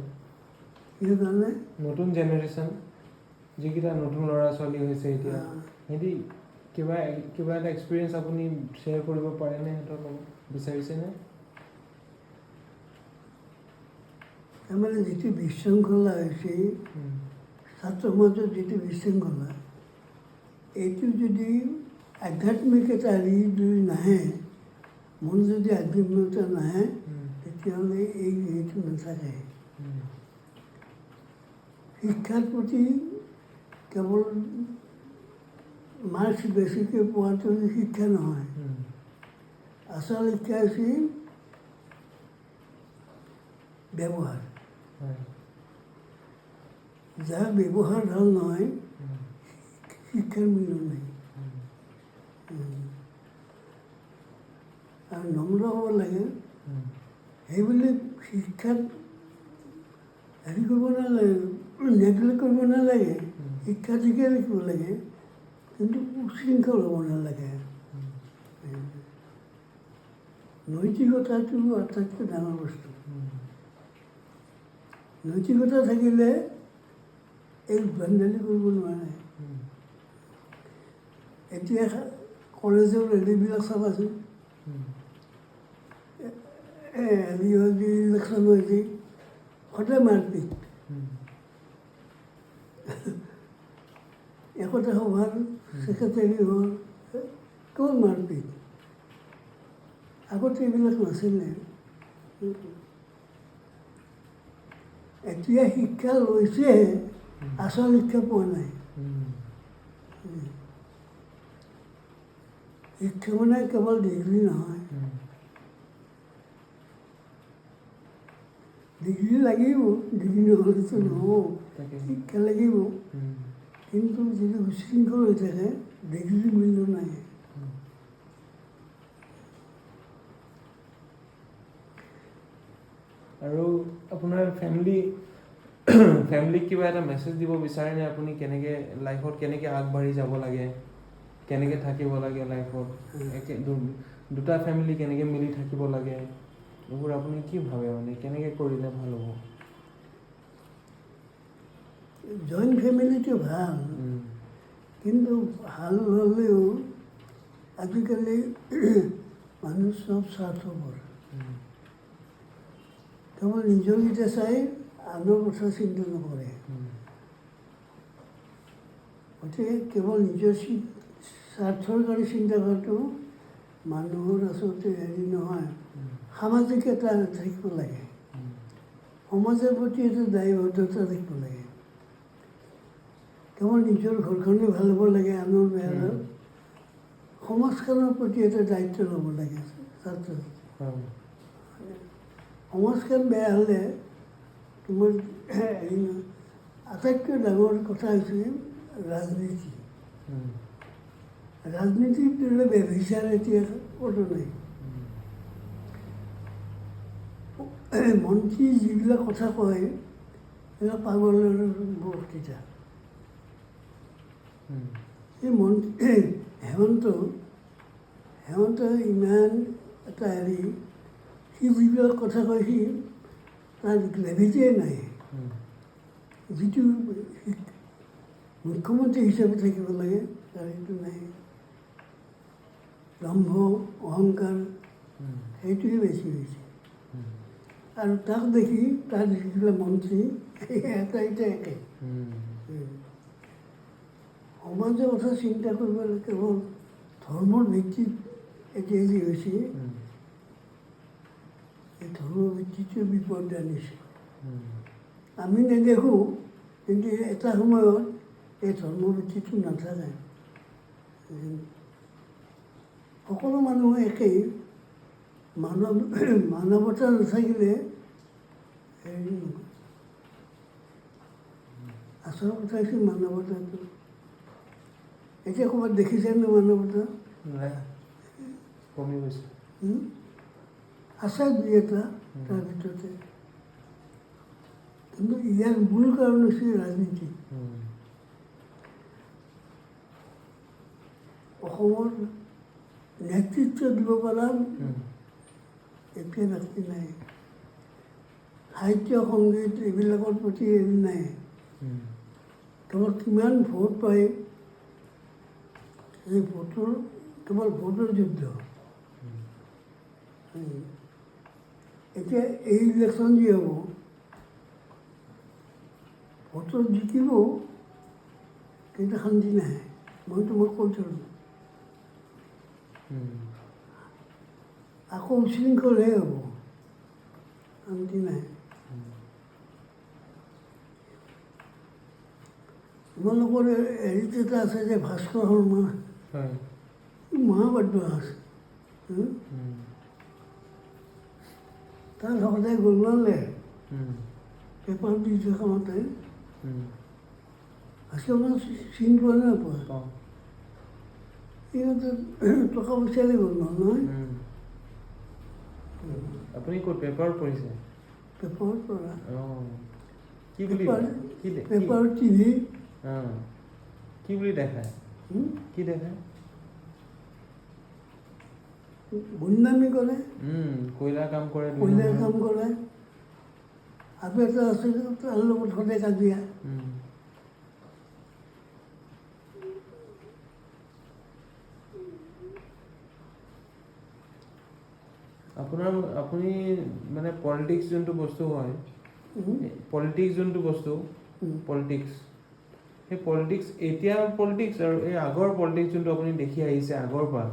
কিহৰ কাৰণে? নতুন জেনেৰেশ্যন, যিকেইটা নতুন ল'ৰা ছোৱালী হৈছে এতিয়া, সিহঁতি কিবা কিবা এটা এক্সপিৰিয়েঞ্চ আপুনি শ্বেয়াৰ কৰিব পাৰেনে সিহঁতৰ লগত? বিচাৰিছেনে? তাৰমানে যিটো বিশৃংখলা হৈছে, উম, ছাত্ৰ সমাজত যিটো বিশৃংখলা, এইটো যদি আধ্যাত্মিক এটা হেৰি যদি নাহে, মন যদি আধ্যাত্মিকতা নাহে, উম, তেতিয়াহ'লে এই হেৰিটো নাথাকে। উম, শিক্ষাৰ প্ৰতি কেৱল মাৰ্কছ বেছিকৈ পোৱাটো শিক্ষা নহয়। উম, আচল শিক্ষা হৈছে ব্যৱহাৰ। হয় যাৰ ব্যৱহাৰ ভাল নহয়, উম, শিক্ষাৰ মূল্য নাই। উম, আৰু নম্ৰ হ'ব লাগে। উম, সেইবুলি শিক্ষাত হেৰি কৰিব নালাগে, নেগলেক্ট কৰিব নালাগে। উম, শিক্ষা ঠিকে ৰাখিব লাগে, কিন্তু উশৃংখল হ'ব নালাগে। উম, নৈতিকতাটো আটাইতকৈ ডাঙৰ বস্তু। উম, নৈতিকতা থাকিলে এই উদ্ভণ্ডালি কৰিব নোৱাৰে। উম, এতিয়া কলেজৰ ৰেলীবিলাক চাবাচোন, উম, হেৰি হৈছে ইলেকশ্যন হৈছে, সদায় মাৰপিট। উম, একোটা সভাৰ ছেক্ৰেটাৰী হ'ল, কেৱল মাৰপিট। আগতে এইবিলাক নাছিলে। এতিয়া শিক্ষা লৈছেহে, আচল শিক্ষা পোৱা নাই। উম, শিক্ষা মানে কেৱল ডিগ্ৰী নহয়। উম, ডিগ্ৰী লাগিব, ডিগ্ৰী নহ'লেতো নহ'ব। তাকে শিক্ষা লাগিব। উম, কিন্তু যদি উশৃংখল হৈ থাকে ডিগ্ৰীৰ মূল্য নাই। আৰু আপোনাৰ ফেমিলিক কিবা এটা মেছেজ দিব বিচাৰেনে আপুনি কেনেকৈ লাইফত কেনেকৈ আগবাঢ়ি যাব লাগে, কেনেকৈ থাকিব লাগে লাইফত, দুটা ফেমিলি কেনেকৈ মিলি থাকিব লাগে, এইবোৰ আপুনি কি ভাবে মানে কেনেকৈ কৰিলে ভাল হ'ব? জইণ্ট ফেমিলিটো ভাল, কিন্তু ভাল হ'লেও আজিকালি মানুহ চব স্বাৰ্থপৰ। কেৱল নিজৰকেইটা চাই আনৰ কথা চিন্তা নকৰে। গতিকে কেৱল নিজৰ স্বাৰ্থৰ কাৰণে চিন্তা কৰাটো মানুহৰ আচলতে হেৰি নহয়, সামাজিক এটা থাকিব লাগে, সমাজৰ প্ৰতি এটা দায়বদ্ধতা থাকিব লাগে। কেৱল নিজৰ ঘৰখনেই ভাল হ'ব লাগে, আনৰ বেয়া হ'ল, সমাজখনৰ প্ৰতি এটা দায়িত্ব ল'ব লাগে। সমাজখন বেয়া হ'লে তোমাৰ হেৰি আটাইতকৈ ডাঙৰ কথা হৈছে ৰাজনীতি। ৰাজনীতিৰ দৰে ব্যভিচাৰ এতিয়া ক'তো নাই। মন্ত্ৰী যিবিলাক কথা কয় সেইবিলাক পাগলৰ বক্তৃতা। এই মন্ত্ৰী হেমন্ত ইমান এটা হেৰি, সি যিবিলাক কথা কয় সি তাৰ গ্ৰেভিটিয়ে নাই। যিটো মুখ্যমন্ত্ৰী হিচাপে থাকিব লাগে তাৰ সেইটো নাই। দম্ভ অহংকাৰ সেইটোৱে বেছি হৈছে। আৰু তাক দেখি তাৰ যিবিলাক মন্ত্ৰী এটা একে। সমাজৰ কথা চিন্তা কৰিবলৈ কেৱল ধৰ্মৰ ভিত্তিত এতিয়া যি হৈছে, এই ধৰ্মৰ ভিত্তিটো বিপদ আনিছে। আমি নেদেখোঁ, কিন্তু এটা সময়ত এই ধৰ্মৰ ভিত্তিটো নাথাকে। সকলো মানুহ একেই, মানৱতা নাথাকিলে হেৰি নহয়। আচল কথা হৈছে মানৱতাটো। এতিয়া ক'ৰবাত দেখিছেনে মানৱতা? কমি গৈছে। আছে দুই এটা তাৰ ভিতৰতে, কিন্তু ইয়াৰ মূল কাৰণ হৈছে ৰাজনীতি। অসমৰ নেতৃত্ব দিব পৰা এতিয়া ব্যক্তি নাই। সাহিত্য সংগীত এইবিলাকৰ প্ৰতি হেৰি নাই। কেৱল কিমান ভোট পায়, এই ভোটৰ কেৱল ভোটৰ যুদ্ধ। এতিয়া এই ইলেকশ্যন যি হ'ব, ভোটত জিকিব, কিন্তু শান্তি নাহে। মই তোমাক কৈ থলোঁ, আকৌ উশৃংখলহে হ'ব, শান্তি নাহে। তোমালোকৰ হেৰিত এটা আছে যে ভাস্কৰ শৰ্মা, মহাবদ্য আছে। তাৰ সদায় গলমালে পেপাৰ দি দেখাওঁতে ভাস্কৰ শৰ্মা চিনি পোৱা নাপোৱা? সিহঁতে টকা পইচাৰে গলমাল নহয়। আপুনি ক'ত পেপাৰ পঢ়িছে? পেপাৰত পঢ়া, পেপাৰ টিভি। কি বুলি দেখায়? কি দেখায়? গুণ্ডামি কৰে, কয়লাৰ কাম কৰে। আৰু এটা আছে তাৰ লগত সদায় কাজিয়া। আপুনি মানে পলিটিক্স যোনটো বস্তু হয়, পলিটিক্স যোনটো বস্তু, পলিটিক্স, সেই পলিটিক্স এতিয়া পলিটিক্স আৰু এই আগৰ পলিটিক্স যোনটো আপুনি দেখি আহিছে আগৰ পৰা,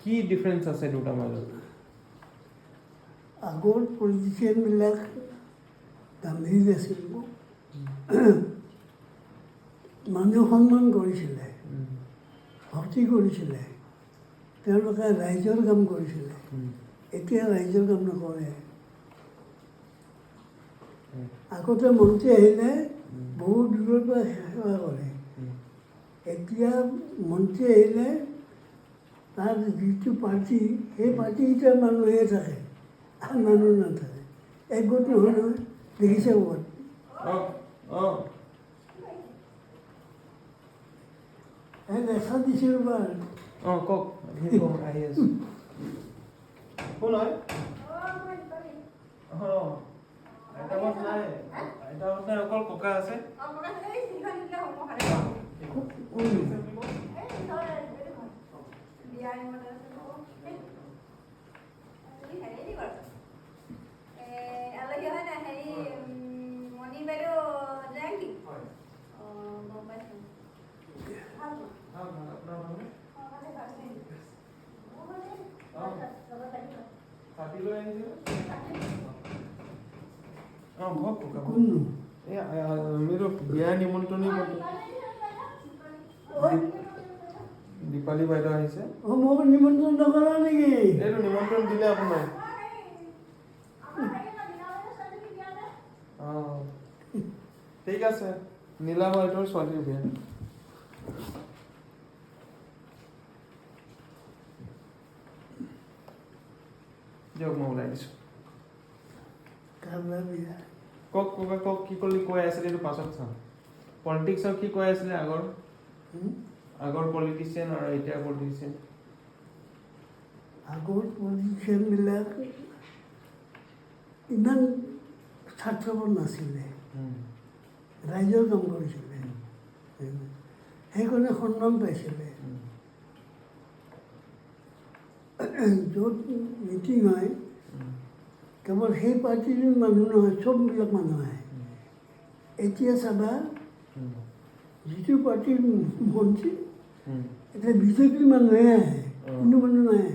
কি ডিফাৰেঞ্চ আছে দুটাৰ মাজত? আগৰ পলিটিচিয়ানবিলাক গাম্ভীৰ আছিল, মানুহ সন্মান কৰিছিলে, ভক্তি কৰিছিলে, তেওঁলোকে ৰাইজৰ কাম কৰিছিলে। এতিয়া ৰাইজৰ কাম নকৰে। আগতে মন্ত্ৰী আহিলে বহুত দূৰৰ পৰা সেৱা কৰে, এতিয়া মন্ত্ৰী আহিলে তাৰ যিটো পাৰ্টি সেই পাৰ্টিকেইটাৰ মানুহে থাকে আন মানুহ নাথাকে একগোট নহয় নহয় দেখিছে ক'ৰবাত এই লেখা দিছোঁ ৰ'বা কওক আপুনি কওক আহি আছোঁ কোন হয় আইতাহঁত নাই আইতাহঁত নাই অকল ককা আছে মণি বাইদেউ যায় নেকি? গম পাইছোঁ। কোননো मेरो বিয়া নিমন্ত্ৰণী দীপালী বাইদেউ আহিছে অঁ মোক নিমন্ত্ৰণ নকৰা নেকি এইটো নিমন্ত্ৰণ দিলে আপোনাৰ অঁ ঠিক আছে নীলা বাইদেউৰ ছোৱালীৰ বিয়া দিয়ক মই ওলাই দিছোঁ কামলা বিয়া কওক কওক কওক কি ক'লি কৈ আছিলে এইটো পাছত চাম পলিটিক্সৰ কি কৈ আছিলে আগৰ পলিটিচিয়ান আৰু এতিয়াৰ পলিটিচিয়ান আগৰ পলিটিচিয়ানবিলাক ইমান স্বাৰ্থপৰ নাছিলে ৰাইজৰ কাম কৰিছিলে সেইকাৰণে সন্মান পাইছিলে য'ত মিটিং হয় কেৱল সেই পাৰ্টিৰ মানুহ নহয় চববিলাক মানুহ আহে এতিয়া চাবা যিটো পাৰ্টিৰ মন্ত্ৰী এতিয়া বিজেপিৰ মানুহে আহে কোনো মানুহ নাহে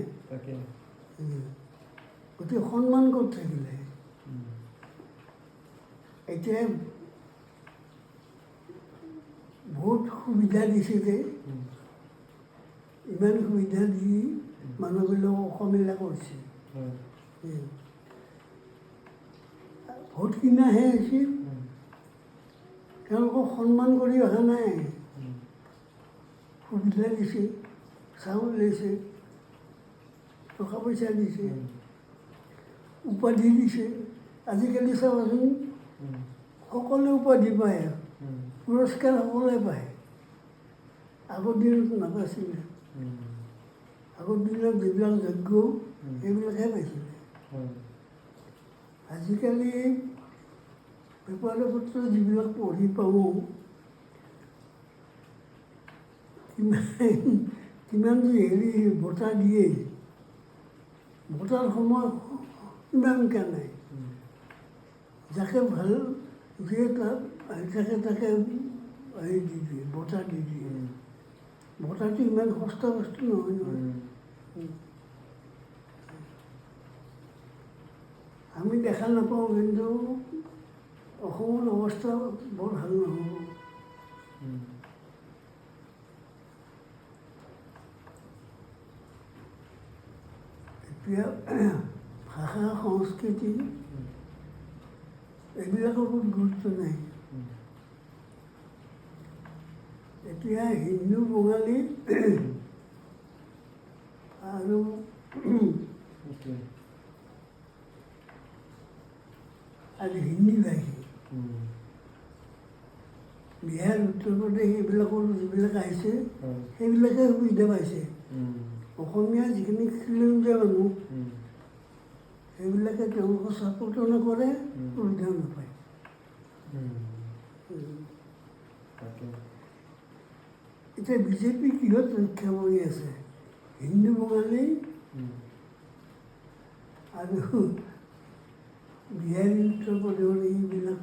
গতিকে সন্মান ক'ত থাকিলে এতিয়া বহুত সুবিধা দিছে যে ইমান সুবিধা দি মানুহবিলাক অসমীয়া কৰিছে ভোট কিনাহে আছিল তেওঁলোকক সন্মান কৰি অহা নাই সুবিধা দিছে চাউল দিছে টকা পইচা দিছে উপাধি দিছে আজিকালি চাবাচোন সকলোৱে উপাধি পায় পুৰস্কাৰ সকলোৱে পায় আগৰ দিনত নাপাইছিলে আগৰ দিনত যিবিলাক যোগ্য সেইবিলাকহে পাইছিলে আজিকালি পেপাৰ পত্ৰ যিবিলাক পঢ়ি পাওঁ কিমান যে হেৰি বঁটা দিয়ে বঁটাৰ সময় ইমানকৈ নাই যাকে ভাল যিয়ে তাকে হেৰি দি দিয়ে বঁটা দি দিয়ে বঁটাটো ইমান সস্তা বস্তু নহয় নহয় আমি দেখা নাপাওঁ কিন্তু অসমৰ অৱস্থা বৰ ভাল নহ'ব এতিয়া ভাষা সংস্কৃতি এইবিলাকৰ ওপৰত গুৰুত্ব নাই এতিয়া হিন্দু বঙালী আৰু হিন্দী ভাষী বিহাৰ উত্তৰ প্ৰদেশ এইবিলাকৰ যিবিলাক আহিছে সেইবিলাকে সুবিধা পাইছে অসমীয়া যিখিনি খিলঞ্জীয়া মানুহ সেইবিলাকে তেওঁলোকক ছাপোৰ্টো নকৰে সুবিধাও নাপায় এতিয়া বিজেপি কিহত ৰক্ষা কৰি আছে হিন্দু বঙালী আৰু বিহাৰী উত্তৰ প্ৰদেশৰ এইবিলাক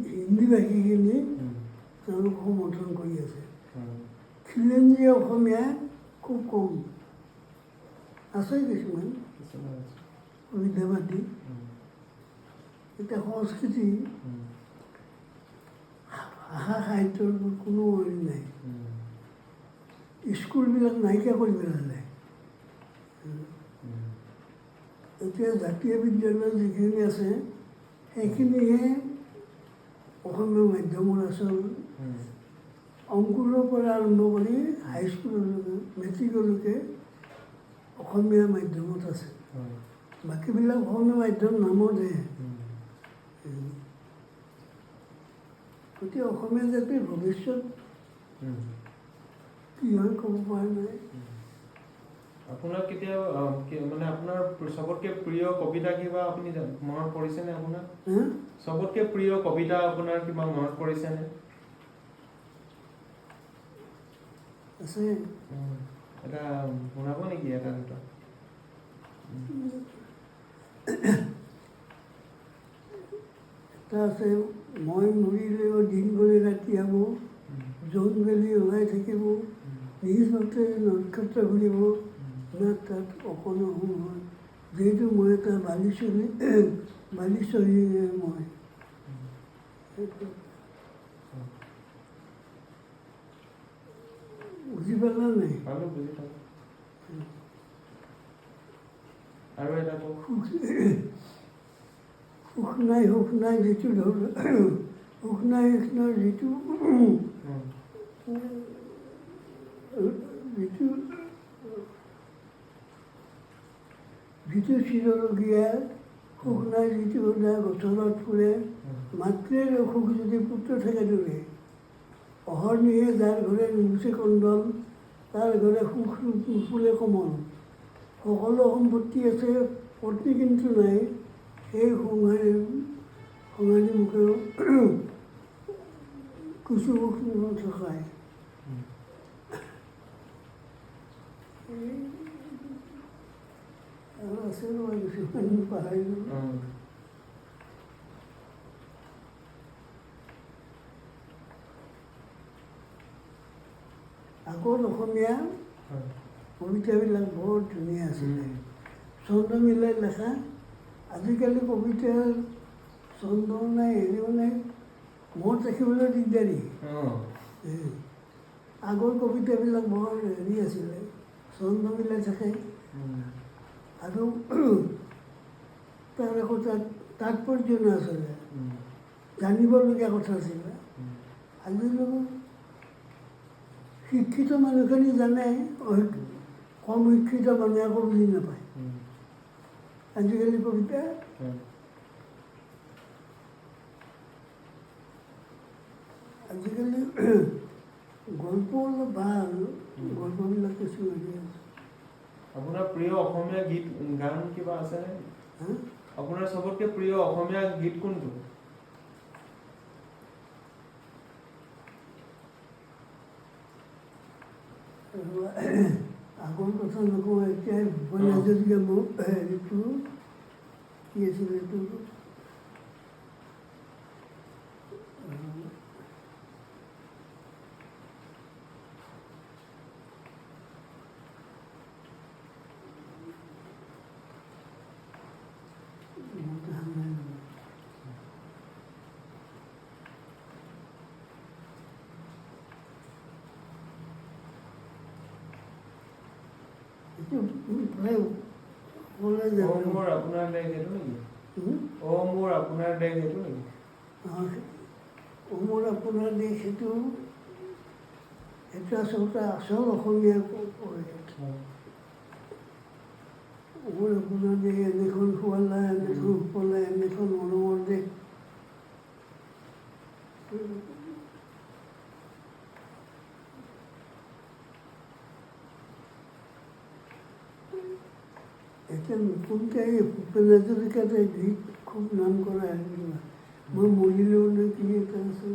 হিন্দী ভাষীখিনি তেওঁলোক সমৰ্থন কৰি আছে খিলঞ্জীয়া অসমীয়া খুব কম আছে কিছুমান সুবিধাবাদী এতিয়া সংস্কৃতি ভাষা সাহিত্যৰ কোনো হেৰি নাই স্কুলবিলাক নাইকিয়া কৰি পেলালে এতিয়া জাতীয় বিদ্যালয় যিখিনি আছে সেইখিনিহে অসমীয়া মাধ্যমৰ আচল অংকুৰৰ পৰা আৰম্ভ কৰি হাইস্কুললৈকে মেট্ৰিকলৈকে অসমীয়া মাধ্যমত আছে। বাকীবিলাক অসমীয়া মাধ্যম নামতহে। গতিকে অসমীয়া জাতিৰ ভৱিষ্যত কি হয় ক'ব পৰা নাই। আপোনাৰ কেতিয়া মানে আপোনাৰ চবতকৈ প্ৰিয় কবিতা কিবা আপুনি মনত পৰিছেনে আপোনাৰ? চবতকৈ প্ৰিয় কবিতা আপোনাৰ কিবা মনত পৰিছেনে? আছে। এটা শুনাব নেকি এটা দুটা? এটা আছে, মই মৰিলেও দিন গ'লে ৰাতি হ'ব, জোন বেলি ওলাই থাকিব, নিজ মতে নক্ষত্ৰ ঘূৰিব, না তাত অকণো হয়, যিহেতু মই এটা বালিচৰী মই। বুজি পালা নাই? বুজি পালোঁ। আৰু এটা কওক। সুখ নাই যিটো সুখ নাই যিটো চিৰলগীয়া, সুখ নাই যিটো সদায় গছৰত ফুৰে, মাতৃৰ অসুখ যদি পুত্ৰ থাকে দূৰে, অহৰ্নিশে যাৰ ঘৰে নুগুচে কণ্ডল, তাৰ ঘৰে সুখ নুফুলে কমল, সকলো সম্পত্তি আছে পত্নী কিন্তু নাই, সেই সংহাৰী মুখেও কিছু সুখ নথকায়। আৰু আছে নহয় কিছুমান পাহৰিলোঁ। আগত অসমীয়া কবিতাবিলাক বৰ ধুনীয়া আছিলে, ছন্দ মিলাই লেখা। আজিকালি কবিতাৰ ছন্দও নাই, হেৰিও নাই, মনত ৰাখিবলৈ দিগদাৰী। আগৰ কবিতাবিলাক বৰ হেৰি আছিলে, ছন্দ মিলাই থাকে, আৰু তাৰ আকৌ তাৎপৰ্য নাছিলে, জানিবলগীয়া কথা আছিলে। আজিকালি শিক্ষিত মানুহখিনি জানে, কম শিক্ষিত মানুহে আকৌ বুজি নাপায়। আজিকালি কবিতা আজিকালি গল্প অলপ ভাল, গল্পবিলাক কিছু হেৰি আছে। আপোনাৰ প্ৰিয় অসমীয়া গীত গান কিবা আছেনে? আপোনাৰ চবতকৈ প্ৰিয় অসমীয়া গীত কোনটো? আগৰ কথা নকওঁ, এতিয়া ভূপেন হাজৰিকা মোক হেৰিটো কি আছিলে এইটো, মোৰ আপোনাৰ দেশ সেইটো নেকি? মোৰ আপোনাৰ দেশ সেইটো নেকি? মোৰ আপোনাৰ দেশ সেইটো আচলতে আচল অসমীয়া পৰে। মোৰ আপোনাৰ দেশ এনেখন শুৱালা, এনেখন সুফলা, এনেখন মৰমৰ দেশ। এতিয়া নতুনকৈ ভূপেন হাজৰিকাতে গীত খুব নাম কৰা হেৰি, মই মৰিলেও নে কি এটা আছে।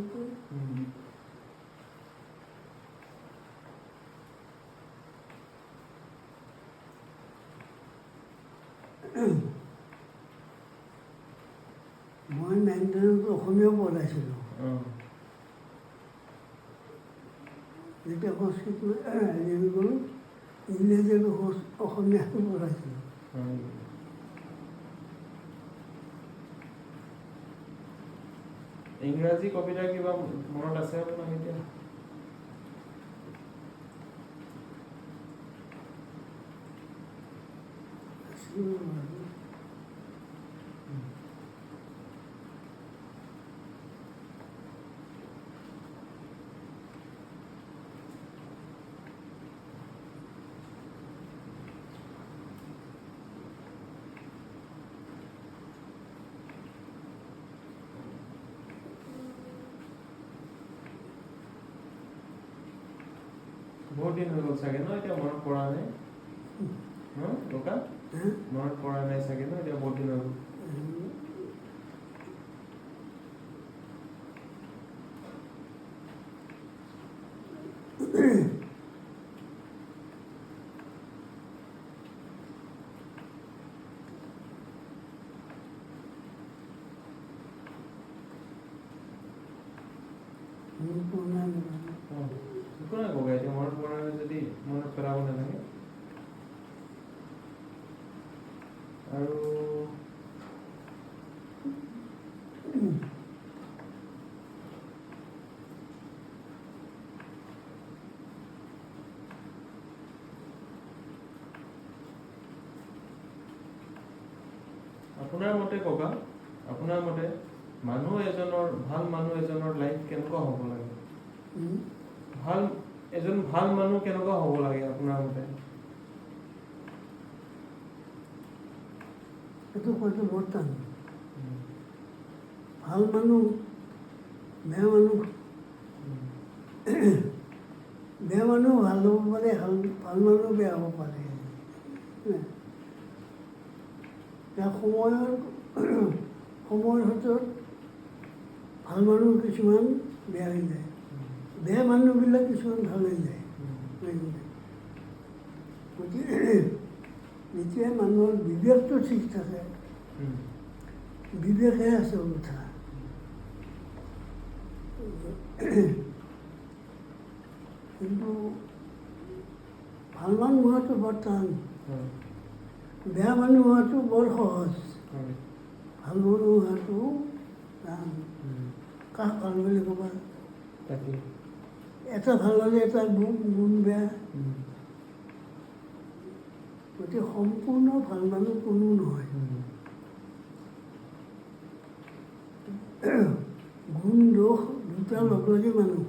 মই 9 টেনত অসমীয়াও পঢ়াইছিলোঁ, যেতিয়া সংস্কৃত হেৰি হৈ গ'ল, ইংৰাজী আৰু অসমীয়াটো পঢ়াইছিলোঁ। ইংৰাজী কবিতা কিবা মনত আছে আপোনাৰ এতিয়া? বহুত দিন হৈ গ'ল চাগে ন এতিয়া মনত পৰা নাই ককা হা? মনত পৰা নাই চাগে ন এতিয়া বহুত দিন হৈ গ'ল মনত পৰা নাই নহয়। একো নাই ককা এতিয়া মনত পৰা নাই যদি মনত পেলাব নালাগে আৰু আপোনাৰ মতে ককা আপোনাৰ মতে মানুহ এজনৰ ভাল মানুহ এজনৰ লাইফ কেনেকুৱা হ'ব লাগে উম। এজন ভাল মানুহ কেনেকুৱা হ'ব লাগে আপোনাৰ মতে এইটো কোৱাটো বৰ টান। ভাল মানুহ বেয়া মানুহ বেয়া মানুহ ভাল হ'ব পাৰে ভাল মানুহ বেয়া হ'ব পাৰে এতিয়া সময়ৰ হাতত ভাল মানুহ কিছুমান বেয়া হৈ যায় বেয়া মানুহবিলাক কিছুমান ভাল হৈ যায় গতিকে যেতিয়া মানুহৰ বিবেকটো ঠিক থাকে বিবেকে আচল কথা কিন্তু ভাল মানুহ হোৱাটো বৰ টান বেয়া মানুহ হোৱাটো বৰ সহজ ভাল মানুহ হোৱাটো টান কাক ভাল বুলি ক'বা তাকে এটা ভাল হ'লে এটা গুণ বেয়া গতিকে সম্পূৰ্ণ ভাল মানুহ কোনো নহয় গুণ দোষ দুটা লগ লাগি মানুহ